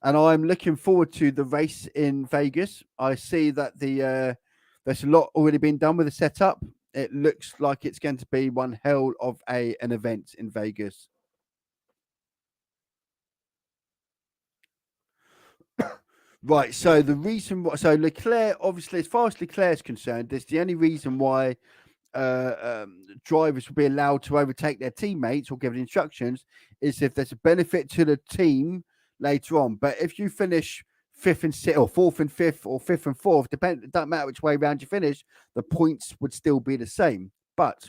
And I'm looking forward to the race in Vegas. I see that there's a lot already been done with the setup. It looks like it's going to be one hell of an event in Vegas. Right. So the reason, so Leclerc, obviously, as far as Leclerc is concerned, there's the only reason why drivers will be allowed to overtake their teammates or give instructions is if there's a benefit to the team later on. But if you finish fifth and sixth, or fourth and fifth, or fifth and fourth, it doesn't matter which way around you finish, the points would still be the same. But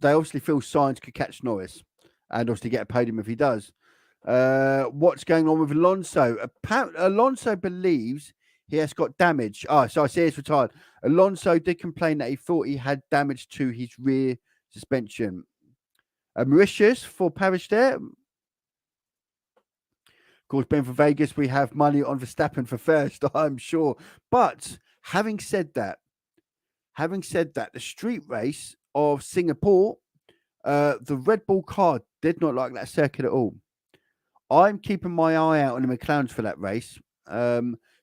they obviously feel Sainz could catch Norris and obviously get a podium if he does. What's going on with Alonso? Alonso believes he has got damage. So I see it's retired. Alonso did complain that he thought he had damage to his rear suspension. Mauritius for Paris there. Of course, being for Vegas, we have money on Verstappen for first, I'm sure. But having said that, the street race of Singapore, the Red Bull car did not like that circuit at all. I'm keeping my eye out on the McLarens for that race.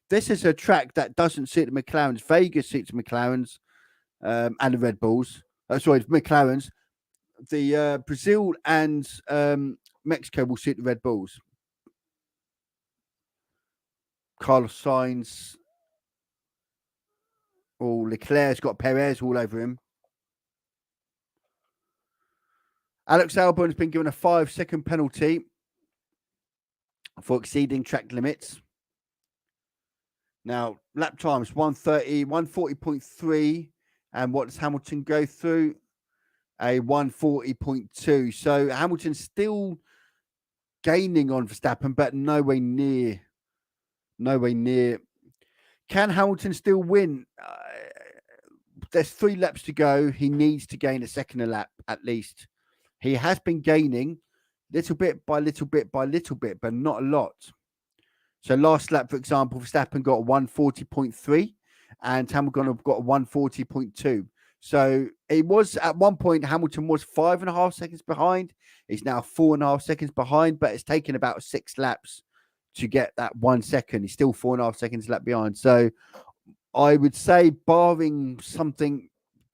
This is a track that doesn't suit the McLarens. Vegas suits the McLarens and the Red Bulls. McLarens. The Brazil and Mexico will suit the Red Bulls. Carlos Sainz. Oh, Leclerc's got Perez all over him. Alex Albon has been given a 5-second penalty for exceeding track limits. Now, lap times 140.3. And what does Hamilton go through? A 140.2. So Hamilton's still gaining on Verstappen, but nowhere near. Can Hamilton still win? There's 3 laps to go. He needs to gain a second a lap at least. He has been gaining little bit by little bit, but not a lot. So last lap, for example, Verstappen got a 140.3 and Hamilton got a 140.2. So it was at one point, Hamilton was 5.5 seconds behind. He's now 4.5 seconds behind, but it's taken about 6 laps to get that 1 second. He's still 4.5 seconds lap behind. So I would say, barring something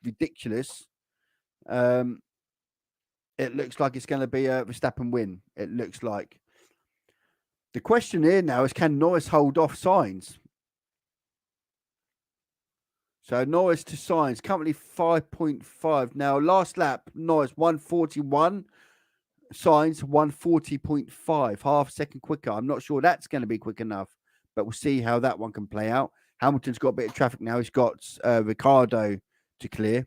ridiculous, it looks like it's going to be a Verstappen win. It looks like. The question here now is, can Norris hold off Sainz? So Norris to Sainz, currently 5.5. Now, last lap, Norris 141, Sainz 140.5, half a second quicker. I'm not sure that's going to be quick enough, but we'll see how that one can play out. Hamilton's got a bit of traffic now. He's got Ricardo to clear,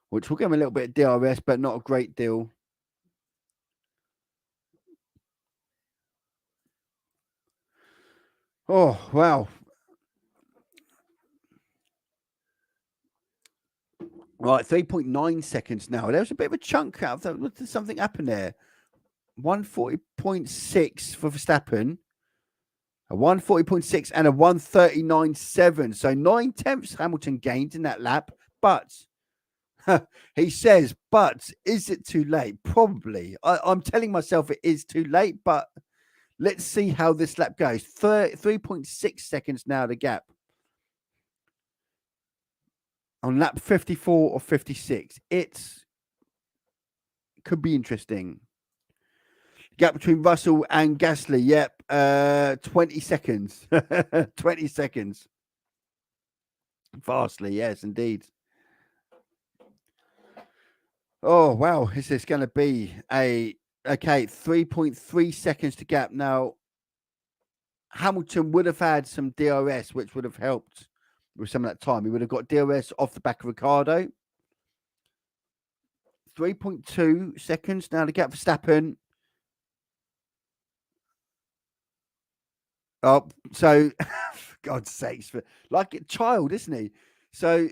which will give him a little bit of DRS, but not a great deal. Oh, wow. Right, 3.9 seconds now. There was a bit of a chunk out. Did something happen there? 140.6 for Verstappen. A 140.6 and a 139.7. So 9/10 Hamilton gained in that lap. But he says, but is it too late? Probably. I'm telling myself it is too late, but let's see how this lap goes. 3.6 seconds now, the gap. on lap 54 or 56. It could be interesting. Gap between Russell and Gasly. Yep. 20 seconds. 20 seconds. Vastly. Yes, indeed. Oh, wow. Is this going to be a... Okay, 3.3 seconds to gap. Now, Hamilton would have had some DRS, which would have helped with some of that time. He would have got DRS off the back of Ricciardo. 3.2 seconds. Now, the gap for Verstappen. Oh, so, for God's sakes, like a child, isn't he? So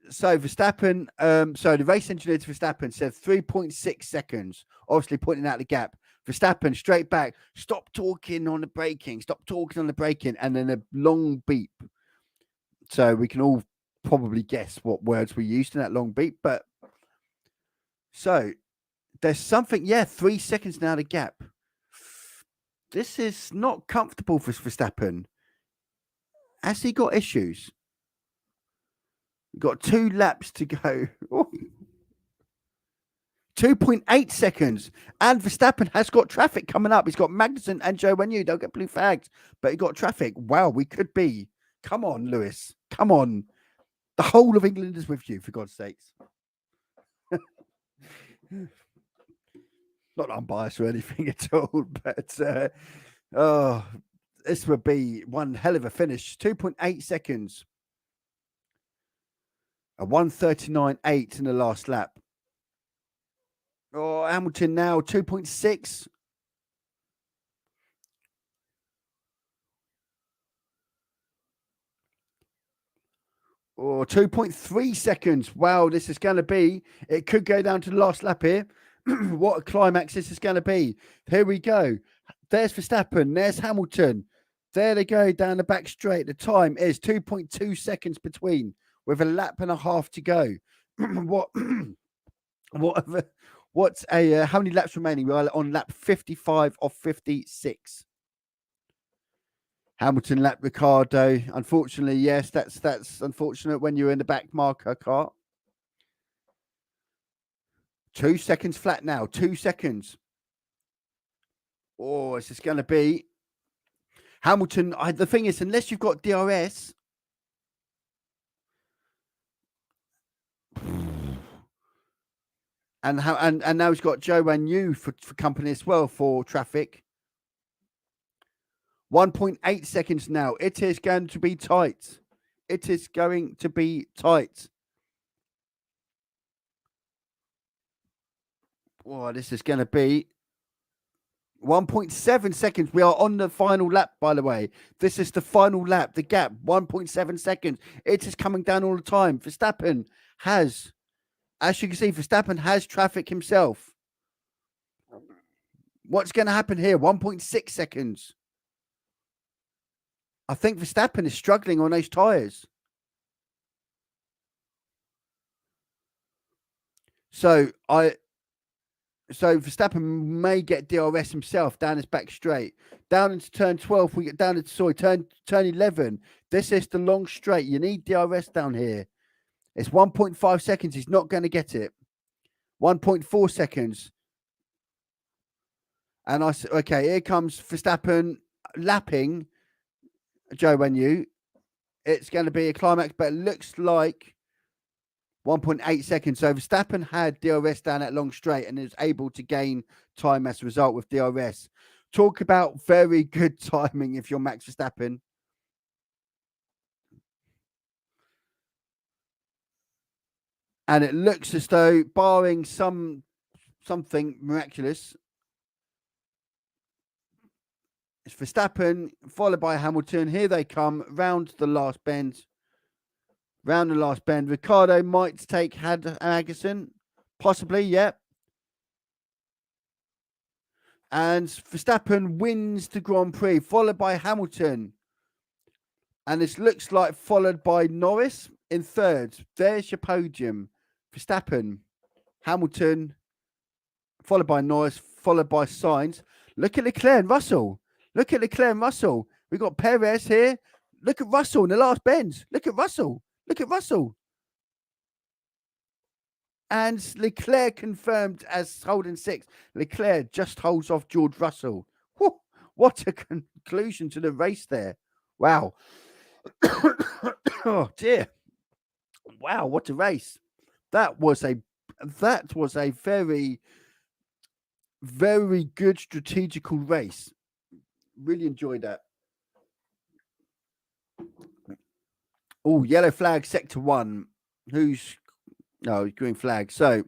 Verstappen, so the race engineer to Verstappen said 3.6 seconds, obviously pointing out the gap. Verstappen straight back, stop talking on the braking, and then a long beep. So we can all probably guess what words were used in that long beep. But so there's something, 3 seconds now, the gap. This is not comfortable for Verstappen. Has he got issues? We've got 2 laps to go. 2.8 seconds. And Verstappen has got traffic coming up. He's got Magnussen and Joe Wenyu. Don't get blue flagged. But he got traffic. Wow, we could be. Come on, Lewis. Come on. The whole of England is with you, for God's sakes. Not unbiased or anything at all, but this would be one hell of a finish. 2.8 seconds. A 1:39.8 in the last lap. Oh, Hamilton now 2.6. Or 2.3 seconds. Wow, this is going to be. It could go down to the last lap here. What a climax this is going to be. Here we go. There's Verstappen. There's Hamilton. There they go down the back straight. The time is 2.2 seconds between, with a lap and a half to go. How many laps remaining? We're on lap 55 of 56. Hamilton lap Ricciardo. Unfortunately, yes, that's unfortunate when you're in the back marker car. 2 seconds flat now. 2 seconds. Oh, it's just going to be Hamilton. The thing is, unless you've got DRS, and now he's got Joe Wenyu for company as well for traffic. 1.8 seconds now. It is going to be tight. It is going to be tight. Oh, this is going to be 1.7 seconds. We are on the final lap, by the way. This is the final lap. The gap, 1.7 seconds. It is coming down all the time. Verstappen has, as you can see, Verstappen has traffic himself. What's going to happen here? 1.6 seconds. I think Verstappen is struggling on those tyres. So Verstappen may get DRS himself down his back straight. Down into turn 12, we get down into turn 11. This is the long straight. You need DRS down here. It's 1.5 seconds. He's not going to get it. 1.4 seconds. And okay, here comes Verstappen lapping Joe Wenyu. It's going to be a climax, but it looks like 1.8 seconds. So Verstappen had DRS down that long straight and is able to gain time as a result with DRS. Talk about very good timing if you're Max Verstappen. And it looks as though, barring something miraculous, it's Verstappen followed by Hamilton. Here they come round the last bend. Round the last bend. Ricciardo might take Magnussen. Possibly, yep. And Verstappen wins the Grand Prix, followed by Hamilton. And this looks like followed by Norris in third. There's your podium. Verstappen, Hamilton, followed by Norris, followed by Sainz. Look at Leclerc and Russell. We've got Perez here. Look at Russell in the last bend. Look at Russell. Look at Russell. And Leclerc confirmed as holding 6th. Leclerc just holds off George Russell. Whew, what a conclusion to the race there. Wow. Oh dear. Wow, what a race. That was a very, very good strategical race. Really enjoyed that. Oh, yellow flag, sector 1. Who's no green flag? So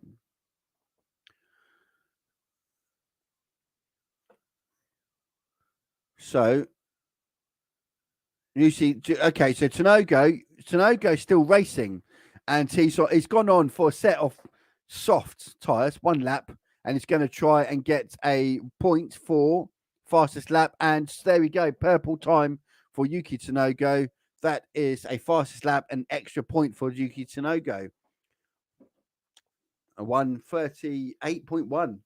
you see, okay. So Tsunogo's still racing, and he's gone on for a set of soft tires, 1 lap, and he's going to try and get a point for fastest lap. And there we go, purple time for Yuki Tsunogo. That is a fastest lap, an extra point for Yuki Tsunogo. A 1:38.1.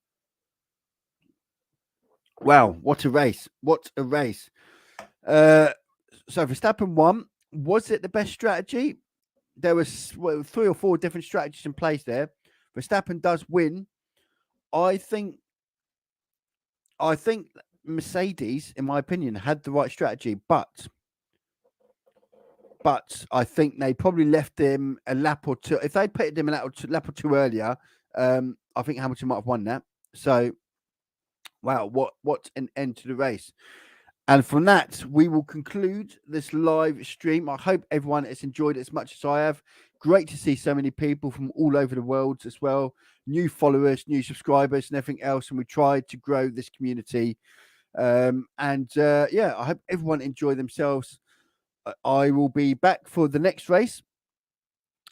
Wow, what a race! What a race! So Verstappen won. Was it the best strategy? There was 3 or 4 different strategies in place there. Verstappen does win. I think Mercedes, in my opinion, had the right strategy, but I think they probably left him a lap or 2. If they pitted him a lap or 2 earlier, I think Hamilton might have won that. So, wow, what an end to the race. And from that, we will conclude this live stream. I hope everyone has enjoyed it as much as I have. Great to see so many people from all over the world as well. New followers, new subscribers, and everything else. And we tried to grow this community. Yeah, I hope everyone enjoyed themselves. I will be back for the next race.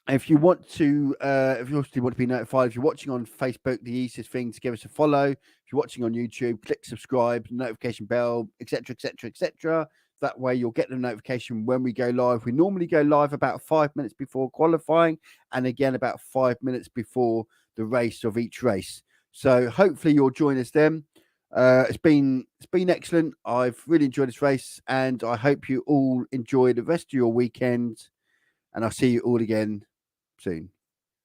If you want to, if you also want to be notified, if you're watching on Facebook, the easiest thing to give us a follow. If you're watching on YouTube, click subscribe, notification bell, etc., etc., etc. That way, you'll get the notification when we go live. We normally go live about 5 minutes before qualifying, and again about 5 minutes before the race of each race. So hopefully, you'll join us then. It's been excellent. I've really enjoyed this race, and I hope you all enjoy the rest of your weekend. And I'll see you all again soon.